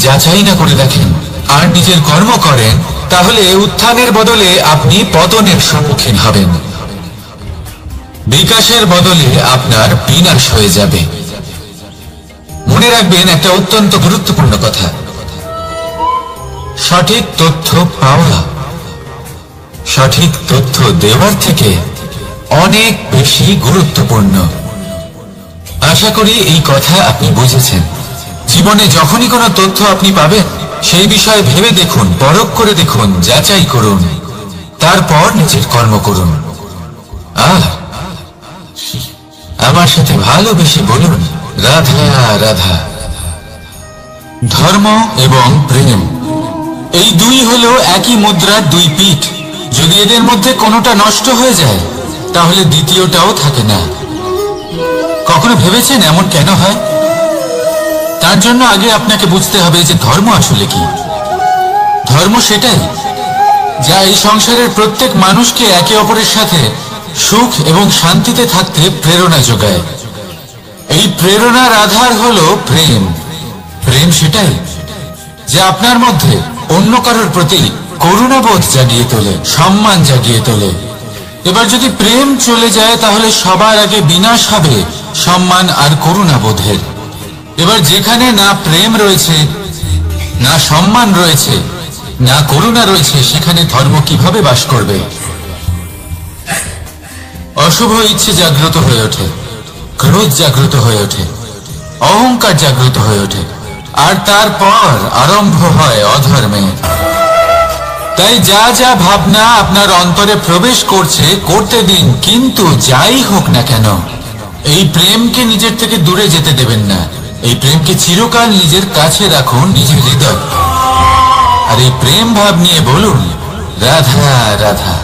যাচাই না করে দেখেন, আর নিজের কর্ম করেন, তাহলে উত্থানের বদলে আপনি পতনের সম্মুখীন হবেন, বিকাশের বদলে আপনার বিনাশ হয়ে যাবে। মনে রাখবেন একটা অত্যন্ত গুরুত্বপূর্ণ কথা, সঠিক তথ্য পাওয়া সঠিক তথ্য দেওয়ার থেকে অনেক বেশি গুরুত্বপূর্ণ। আশা করি এই কথা আপনি বুঝেছেন। জীবনে যখনই কোনো তথ্য আপনি পাবেন, সেই বিষয়ে ভেবে দেখুন, পরখ করে দেখুন, যাচাই করুন, তারপর নিজের কর্ম করুন। আর আমার সাথে ভালোবেসে বলুন, রাধা রাধা। ধর্ম এবং প্রেম, এই দুই হলো একই মুদ্রার দুই পিঠ। যদি এদের মধ্যে কোনোটা নষ্ট হয়ে যায় তাহলে দ্বিতীয়টাও থাকে না। কখনো ভেবেছেন এমন কেন হয়? তার জন্য আগে আপনাকে বুঝতে হবে যে ধর্ম আসলে কি। ধর্ম সেটাই যা এই সংসারের প্রত্যেক মানুষকে একে অপরের সাথে সুখ এবং শান্তিতে থাকতে প্রেরণা যোগায়। এই প্রেরণার আধার হলো প্রেম। প্রেম সেটাই যা আপনার মধ্যে অন্য কারোর প্রতি করুণাবোধ জাগিয়ে তোলে, সম্মান জাগিয়ে তোলে। এবার যদি প্রেম চলে যায় তাহলে সবার আগে বিনাশ হবে সম্মান আর করুণাবোধের। এবার যেখানে না প্রেম রয়েছে, না সম্মান রয়েছে, না করুণা রয়েছে, সেখানে ধর্ম কিভাবে বাস করবে? অশুভ ইচ্ছে জাগ্রত হয়ে ওঠে, ক্রোধ জাগ্রত হয়ে ওঠে, অহংকার জাগ্রত হয়ে ওঠে, আর তারপর আরম্ভ হয় অধর্মের। তাই যা যা ভাবনা আপনার অন্তরে প্রবেশ করছে করতে দিন, কিন্তু যাই হোক না কেন এই প্রেমকে নিজের থেকে দূরে যেতে দেবেন না। এই প্রেমকে চিরকাল নিজের কাছে রাখুন, নিজের হৃদয়। আর এই প্রেম ভাব নিয়ে বলুন, রাধা রাধা।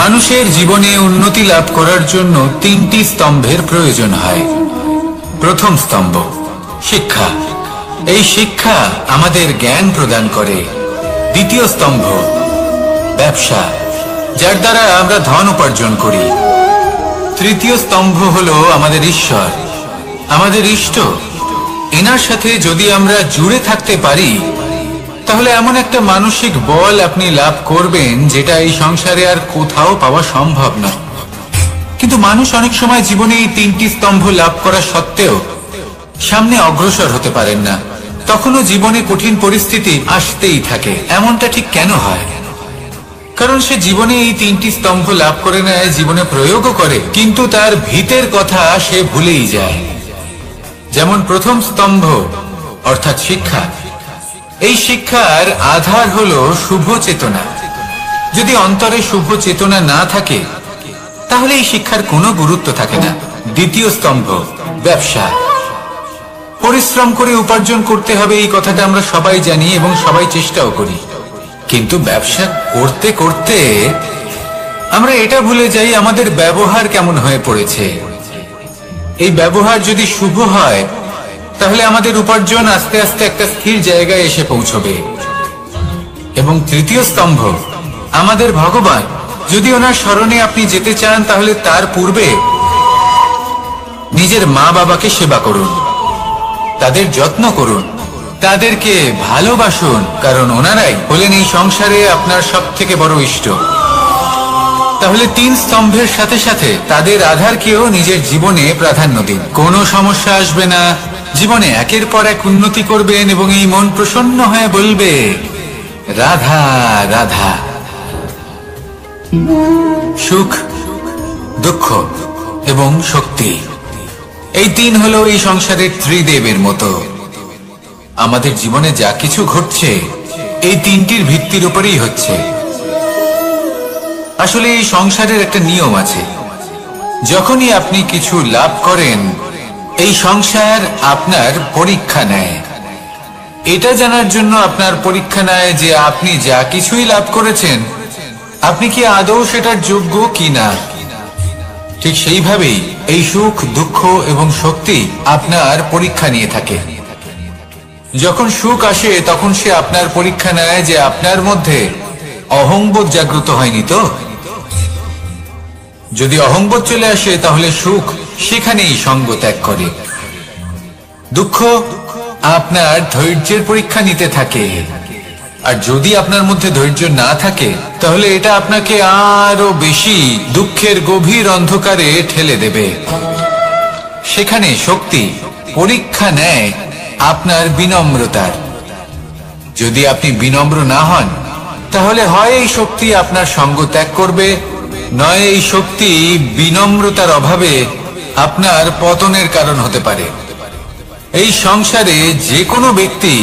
মানুষের জীবনে উন্নতি লাভ করার জন্য 3টি স্তম্ভের প্রয়োজন হয়। প্রথম স্তম্ভ শিক্ষা। এই শিক্ষা আমাদের জ্ঞান প্রদান করে। দ্বিতীয় স্তম্ভ ব্যবসা, যার দ্বারা আমরা ধন উপার্জন করি। তৃতীয় স্তম্ভ হলো আমাদের ঈশ্বর, আমাদের ইষ্ট। এনার সাথে যদি আমরা জুড়ে থাকতে পারি তাহলে এমন একটা মানসিক বল আপনি লাভ করবেন যেটা এই সংসারে আর কোথাও পাওয়া সম্ভব নয়। কিন্তু মানুষ অনেক সময় জীবনে এই 3টি স্তম্ভ লাভ করা সত্ত্বেও সামনে অগ্রসর হতে পারেন না। তখনও জীবনে কঠিন পরিস্থিতি আসতেই থাকে। এমনটা ঠিক কেন হয়? কারণ সে জীবনে এই 3টি স্তম্ভ লাভ করে নেয়, জীবনে প্রয়োগও করে, কিন্তু তার ভিতের কথা সে ভুলেই যায়। যেমন প্রথম স্তম্ভ অর্থাৎ শিক্ষা। এই শিক্ষার আধার হলো শুভ চেতনা। যদি অন্তরে শুভ চেতনা না থাকে তাহলে এই শিক্ষার কোনো গুরুত্ব থাকে না। দ্বিতীয় স্তম্ভ ব্যবসা। পরিশ্রম করে উপার্জন করতে হবে, এই কথাটা আমরা সবাই জানি এবং সবাই চেষ্টাও করি। কিন্তু ব্যবসা করতে করতে আমরা এটা ভুলে যাই আমাদের ব্যবহার কেমন হয়ে পড়েছে। এই ব্যবহার যদি শুভ হয় তাহলে আমাদের উপার্জন আস্তে আস্তে একটা স্থির জায়গায় এসে পৌঁছবে। এবং তৃতীয় স্তম্ভ আমাদের ভগবান। যদি ওনার স্মরণে আপনি যেতে চান তাহলে তার পূর্বে নিজের মা বাবাকে সেবা করুন, তাদের যত্ন করুন, তাদেরকে ভালোবাসুন, কারণ ওনারাই হলেন এই সংসারে আপনার সব থেকে বড় ইষ্ট। তাহলে 3 স্তম্ভের সাথে সাথে তাদের আধারকেও নিজের জীবনে প্রাধান্য দিন। কোনো সমস্যা আসবে না, জীবনে একের পর এক উন্নতি করবেন এবং এই মন প্রসন্ন হয়ে বলবে রাধা রাধা। সুখ, দুঃখ এবং শক্তি, এই 3 হলো এই সংসারের ত্রিদেবের মতো। আমাদের জীবনে যা কিছু ঘটছে এই 3টির ভিত্তির উপরেই হচ্ছে। আসলে এই সংসারের একটা নিয়ম আছে। যখনই আপনি কিছু লাভ করেন এই সংসার আপনার পরীক্ষা নেয়। এটা জানার জন্য আপনার পরীক্ষা নেয় যে আপনি যা কিছুই লাভ করেছেন আপনি কি আদৌ সেটার যোগ্য কিনা। ঠিক সেইভাবেই এই সুখ, দুঃখ এবং শক্তি আপনার পরীক্ষা নিয়ে থাকে। যখন সুখ আসে তখন সে আপনার পরীক্ষা নেয় যে আপনার মধ্যে অহংবোধ জাগ্রত হয়নি তো। যদি অহংবোধ চলে আসে তাহলে সুখ সেখানেই সঙ্গ ত্যাগ করে। দুঃখ আপনার ধৈর্যের পরীক্ষা নিতে থাকে। আর যদি আপনার মধ্যে ধৈর্য না থাকে তাহলে এটা আপনাকে আরো বেশি দুঃখের গভীর অন্ধকারে ঠেলে দেবে। সেখানে শক্তি পরীক্ষা নেয় আপনার বিনম্রতার। যদি আপনি বিনম্র না হন তাহলে হয় এই শক্তি আপনার সঙ্গ ত্যাগ করবে, নয় এই শক্তি বিনম্রতার অভাবে আপনার পতনের কারণ হতে পারে। এই সংসারে যে কোনো ব্যক্তি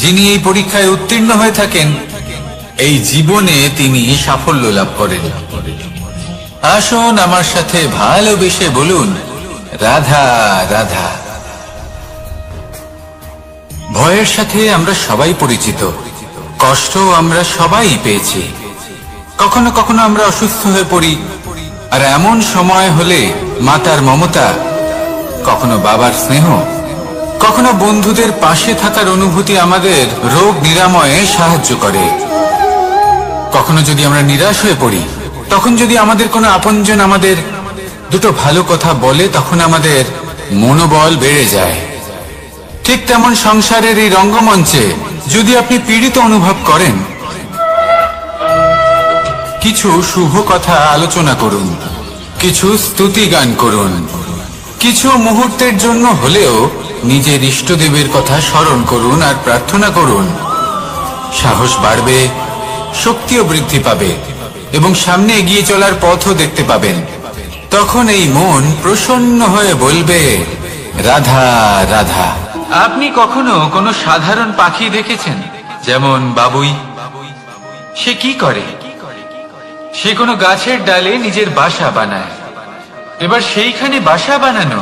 যিনি এই পরীক্ষায় উত্তীর্ণ হয়ে থাকেন এই জীবনে তিনি সাফল্য লাভ করেন। আসুন আমার সাথে ভালোবেসে বলুন রাধা রাধা। ভয়ের সাথে আমরা সবাই পরিচিত, কষ্ট আমরা সবাই পেয়েছি। কখনো কখনো আমরা অসুস্থ হয়ে পড়ি, আর এমন সময় হলে মাতার মমতা, কখনো বাবার স্নেহ, কখনো বন্ধুদের পাশে থাকার অনুভূতি আমাদের রোগ নিরাময়ে সাহায্য করে। কখনো যদি আমরা নিরাশ হয়ে পড়ি তখন যদি আমাদের কোনো আপনজন আমাদের দুটো ভালো কথা বলে তখন আমাদের মনোবল বেড়ে যায়। ঠিক তেমন সংসারের এই রঙ্গমঞ্চে যদি আপনি পীড়িত অনুভব করেন কিছু শুভ কথা আলোচনা করুন, কিছু স্তুতি গান করুন, কিছু মুহূর্তের জন্য হলেও নিজের ইষ্টদেবের কথা স্মরণ করুন আর প্রার্থনা করুন। সাহস বাড়বে, শক্তিও বৃদ্ধি পাবে এবং সামনে এগিয়ে চলার পথও দেখতে পাবেন। তখন এই মন প্রসন্ন হয়ে বলবে রাধা রাধা। আপনি কখনো কোনো সাধারণ পাখি দেখেছেন, যেমন বাবুই? সে কি করে? সে কোনো গাছের ডালে নিজের বাসা বানায়। এবার সেইখানে বাসা বানানো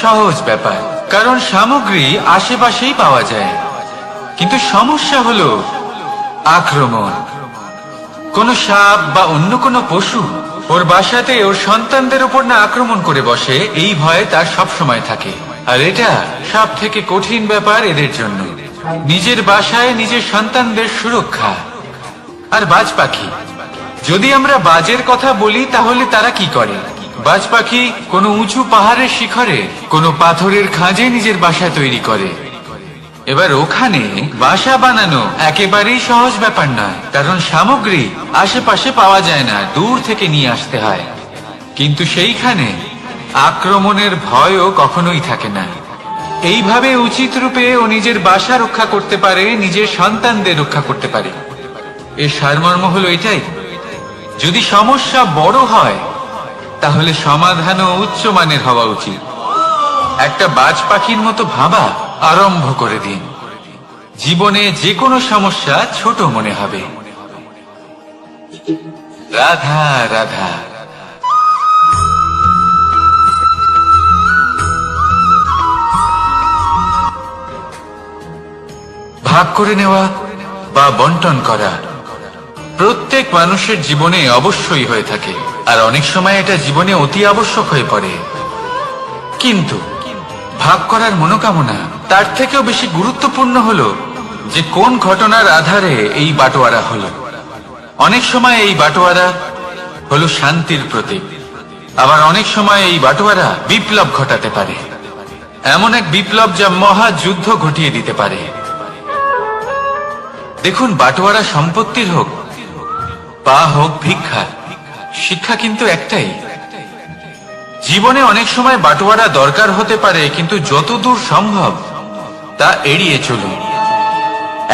সহজ ব্যাপার, কারণ সামগ্রী আশেপাশেই পাওয়া যায়। কিন্তু সমস্যা হলো আক্রমণ। কোনো সাপ বা অন্য কোনো পশু ওর বাসাতে ওর সন্তানদের উপর না আক্রমণ করে বসে, এই ভয়ে তার সব সময় থাকে। আর এটা সব থেকে কঠিন ব্যাপার এদের জন্য, নিজের বাসায় নিজের সন্তানদের সুরক্ষা। আর বাজ পাখি, যদি আমরা বাজের কথা বলি তাহলে তারা কি করে? বাজ পাখি কোনো উঁচু পাহাড়ের শিখরে কোনো পাথরের খাঁজে নিজের বাসা তৈরি করে। এবার ওখানে বাসা বানানো একেবারেই সহজ ব্যাপার নয়, কারণ সামগ্রী আশেপাশে পাওয়া যায় না, দূর থেকে নিয়ে আসতে হয়। কিন্তু সেইখানে আক্রমণের ভয়ও কখনোই থাকে না। এইভাবে উচিত রূপে ও নিজের বাসা রক্ষা করতে পারে, নিজের সন্তানদের রক্ষা করতে পারে। এর সারমর্ম হলো এটাই, যদি সমস্যা বড় হয় তাহলে সমাধানও উচ্চমানের হওয়া উচিত। একটা বাজ পাখির মতো ভাবা আরম্ভ করে দিন। জীবনে যে কোনো সমস্যা ছোট মনে হবে। রাধা রাধা। ভাগ করে নেওয়া বা বন্টন করা প্রত্যেক মানুষের জীবনে অবশ্যই হয়ে থাকে, আর অনেক সময় এটা জীবনে অতি আবশ্যক হয়ে পড়ে। কিন্তু ভাগ করার মনোকামনা তার থেকেও বেশি গুরুত্বপূর্ণ হলো যে কোন ঘটনার আধারে এই বাটোয়ারা হলো। অনেক সময় এই বাটোয়ারা হলো শান্তির প্রতীক, আবার অনেক সময় এই বাটোয়ারা বিপ্লব ঘটাতে পারে, এমন এক বিপ্লব যা মহাযুদ্ধ ঘটিয়ে দিতে পারে। দেখুন, বাটোয়ারা সম্পত্তির হোক বা হোক ভিক্ষার, শিক্ষা কিন্তু একটাই। জীবনে অনেক সময় বাটোয়ারা দরকার হতে পারে, কিন্তু যতদূর সম্ভব তা এড়িয়ে চলুন,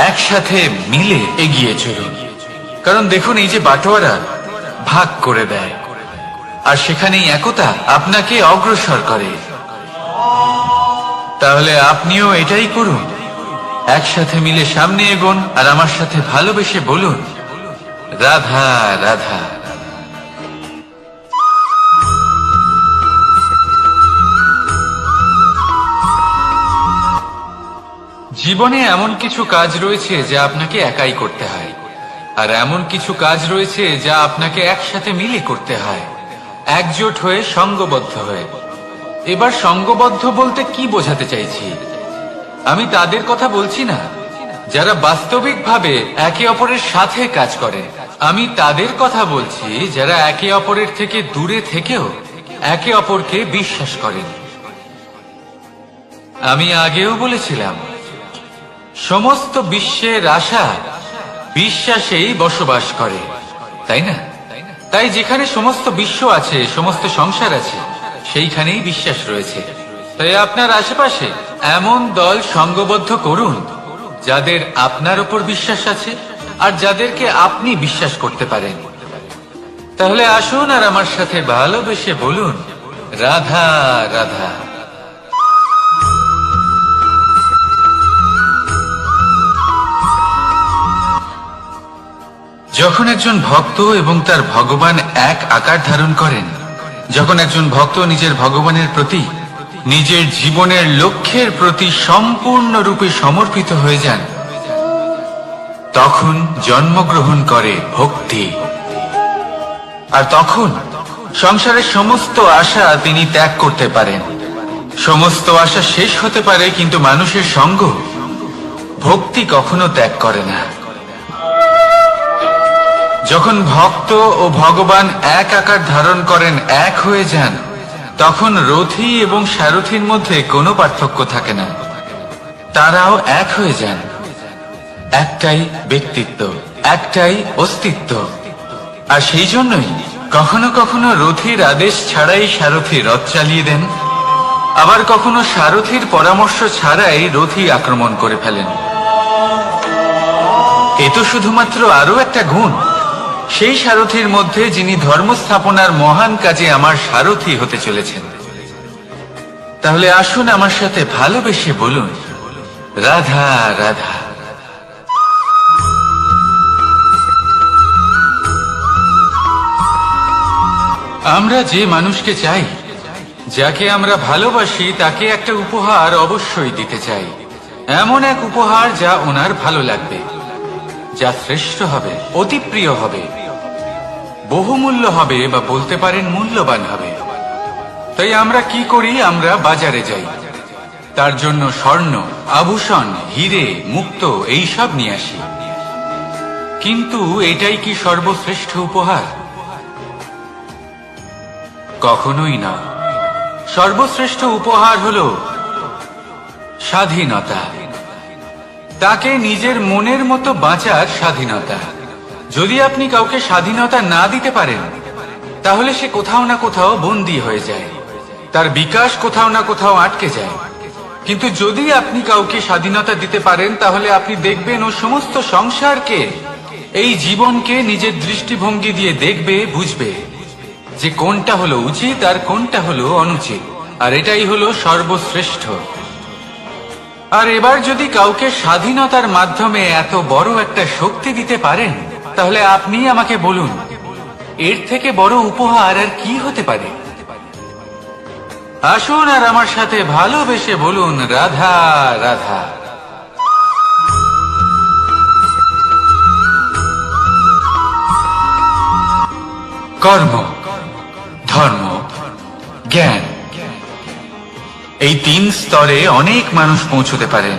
একসাথে মিলে এগিয়ে চলুন। কারণ দেখুন, এই যে বাটোয়ারা ভাগ করে দেয়, আর সেখানেই একতা আপনাকে অগ্রসর করে। তাহলে আপনিও এটাই করুন, একসাথে মিলে সামনে এগোন, আর আমার সাথে ভালোবেসে বলুন রাধা রাধা। জীবনে এমন কিছু কাজ রয়েছে যা আপনাকে একাই করতে হয়, আর এমন কিছু কাজ রয়েছে যা আপনাকে একসাথে মিলে করতে হয়, একজোট হয়ে, সঙ্গবদ্ধ হয়ে। এবার সঙ্গবদ্ধ বলতে কি বোঝাতে চাইছি? আমি তাদের কথা বলছি না যারা বাস্তবিকভাবে একে অপরের সাথে কাজ করে। আমি তাদের কথা বলছি যারা একে অপরের থেকে দূরে থেকেও একে অপরকে বিশ্বাস করেন। আমি আগেও বলেছিলাম, সমস্ত বিশ্বের আশা বিশ্বাসেই বসবাস করে, তাই না? তাই যেখানে সমস্ত বিশ্ব আছে, সমস্ত সংসার আছে, সেইখানেই বিশ্বাস রয়েছে। তাই আপনার আশেপাশে এমন দল সঙ্গবদ্ধ করুন যাদের আপনার উপর বিশ্বাস আছে আর যাদেরকে আপনি বিশ্বাস করতে পারেন। তাহলে আসুন আর আমার সাথে ভালোবেসে বলুন রাধা রাধা। যখন একজন ভক্ত এবং তার ভগবান এক আকার ধারণ করেন, যখন একজন ভক্ত নিজের ভগবানের প্রতি, নিজের জীবনের লক্ষ্যের প্রতি সম্পূর্ণরূপে সমর্পিত হয়ে যান, তখন জন্মগ্রহণ করে ভক্তি। আর তখন সংসারের সমস্ত আশা তিনি ত্যাগ করতে পারেন। সমস্ত আশা শেষ হতে পারে, কিন্তু মানুষের সঙ্গ ভক্তি কখনো ত্যাগ করে না। যখন ভক্ত ও ভগবান এক আকার ধারণ করেন, এক হয়ে যান, তখন রথী এবং সারথীর মধ্যে কোনো পার্থক্য থাকে না, তারাও এক হয়ে যান। একটাই ব্যক্তিত্ব, একটাই অস্তিত্ব। আর সেই জন্যই কখনো কখনো রথীর আদেশ ছাড়াই সারথী রথ চালিয়ে দেন, আবার কখনো সারথীর পরামর্শ ছাড়াই রথী আক্রমণ করে ফেলেন। এ তো শুধুমাত্র আরো একটা গুণ সেই সারথীর মধ্যে, যিনি ধর্ম স্থাপনার মহান কাজে আমার সারথী হতে চলেছেন। তাহলে আসুন আমার সাথে ভালোবেসে বলুন, রাধা রাধা। আমরা যে মানুষকে চাই, যাকে আমরা ভালোবাসি, তাকে একটা উপহার অবশ্যই দিতে চাই। এমন এক উপহার যা ওনার ভালো লাগবে, যা শ্রেষ্ঠ হবে, অতি প্রিয় হবে, বহুমূল্য হবে, বা বলতে পারেন মূল্যবান হবে। তাই আমরা কি করি? আমরা বাজারে যাই, তার জন্য স্বর্ণ, আভূষণ, হিরে, মুক্তো এইসব নিয়ে আসি। কিন্তু এটাই কি সর্বশ্রেষ্ঠ উপহার? কখনোই না। সর্বশ্রেষ্ঠ উপহার হলো স্বাধীনতা, তাকে নিজের মনের মতো বাঁচার স্বাধীনতা। যদি আপনি কাউকে স্বাধীনতা না দিতে পারেন, তাহলে সে কোথাও না কোথাও বন্দী হয়ে যায়, তার বিকাশ কোথাও না কোথাও আটকে যায়। কিন্তু যদি আপনি কাউকে স্বাধীনতা দিতে পারেন, তাহলে আপনি দেখবেন ও সমস্ত সংসারকে, এই জীবনকে নিজের দৃষ্টিভঙ্গি দিয়ে দেখবে, বুঝবে যে কোনটা হলো উচিত আর কোনটা হলো অনুচিত। আর এটাই হলো সর্বশ্রেষ্ঠ। আর এবার যদি কাউকে স্বাধীনতার মাধ্যমে এত বড় একটা শক্তি দিতে পারেন, তাহলে আপনি আমাকে বলুন, এর থেকে বড় উপহার আর কি হতে পারে? আসুন আর আমার সাথে ভালোবেসে বলুন, রাধা রাধা। কর্ম, ধর্ম, জ্ঞান, এই 3 স্তরে অনেক মানুষ পৌঁছতে পারেন।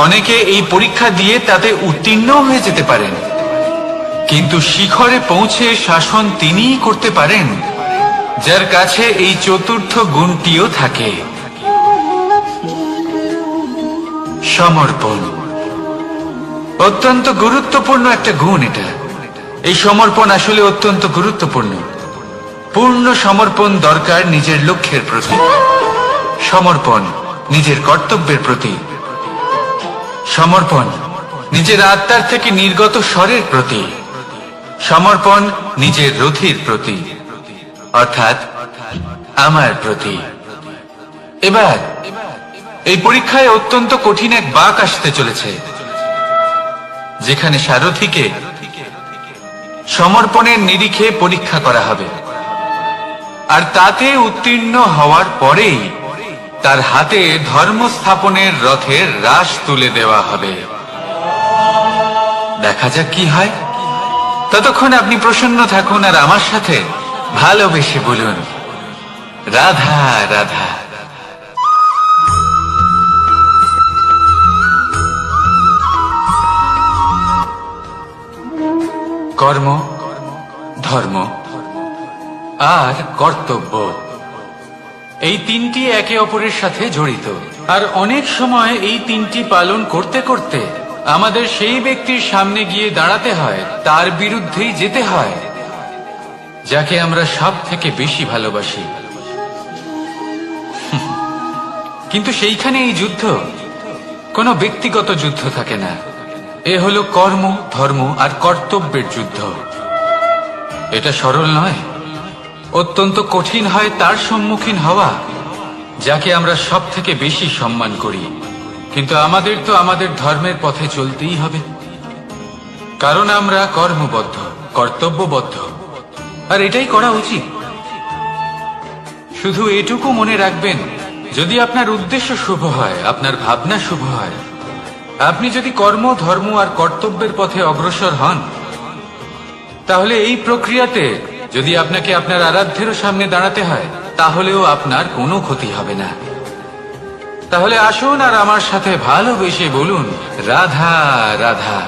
অনেকে এই পরীক্ষা দিয়ে তাতে উত্তীর্ণ হয়ে যেতে পারেন, কিন্তু শিখরে পৌঁছে শাসন তিনিই করতে পারেন যার কাছে এই 4র্থ গুণটিও থাকে, সমর্পণ। অত্যন্ত গুরুত্বপূর্ণ একটা গুণ এটা। এই সমর্পণ আসলে অত্যন্ত গুরুত্বপূর্ণ। পূর্ণ সমর্পণ দরকার নিজের লক্ষ্যের প্রতি, সমর্পণ নিজের কর্তব্যের প্রতি, সমর্পণ নিজের আত্মার থেকে নির্গত স্বরের প্রতি, সমর্পণ নিজের রথির প্রতি, অর্থাৎ আমার প্রতি। এবার এই পরীক্ষায় অত্যন্ত কঠিন এক বাঁক আসতে চলেছে, যেখানে সারথীকে সমর্পণের নিরিখে পরীক্ষা করা হবে। আর তাতে উত্তীর্ণ হওয়ার পরেই তার হাতে ধর্ম স্থাপনের রথের রাশ তুলে দেওয়া হবে। দেখা যাক কি হয়। ততক্ষণ আপনি প্রসন্ন থাকুন আর আমার সাথে ভালোবেসে বলুন, রাধা রাধা। কর্ম, ধর্ম আর কর্তব্য, এই 3টি একে অপরের সাথে জড়িত। আর অনেক সময় এই 3টি পালন করতে করতে আমাদের সেই ব্যক্তির সামনে গিয়ে দাঁড়াতে হয়, তার বিরুদ্ধেই যেতে হয়, যাকে আমরা সব থেকে বেশি ভালোবাসি। কিন্তু সেইখানে এই যুদ্ধ কোনো ব্যক্তিগত যুদ্ধ থাকে না। এ হলো কর্ম, ধর্ম আর কর্তব্যের যুদ্ধ। এটা সরল নয়, অত্যন্ত কঠিন হয় তার সম্মুখীন হওয়া যাকে আমরা সব থেকে বেশি সম্মান করি। কিন্তু আমাদের তো আমাদের ধর্মের পথে চলতেই হবে, কারণ আমরা কর্মবদ্ধ, কর্তব্যবদ্ধ, আর এটাই করা উচিত। শুধু এটুকু মনে রাখবেন, যদি আপনার উদ্দেশ্য শুভ হয়, আপনার ভাবনা শুভ হয়, আপনি যদি কর্ম, ধর্ম আর কর্তব্যের পথে অগ্রসর হন, তাহলে এই প্রক্রিয়াতে যদি আপনাকে আপনার আরাধ্যেরও সামনে দাঁড়াতে হয়, তাহলেও আপনার কোনো ক্ষতি হবে না। তাহলে আসুন আর আমার সাথে ভালোবেসে বলুন, রাধা রাধা।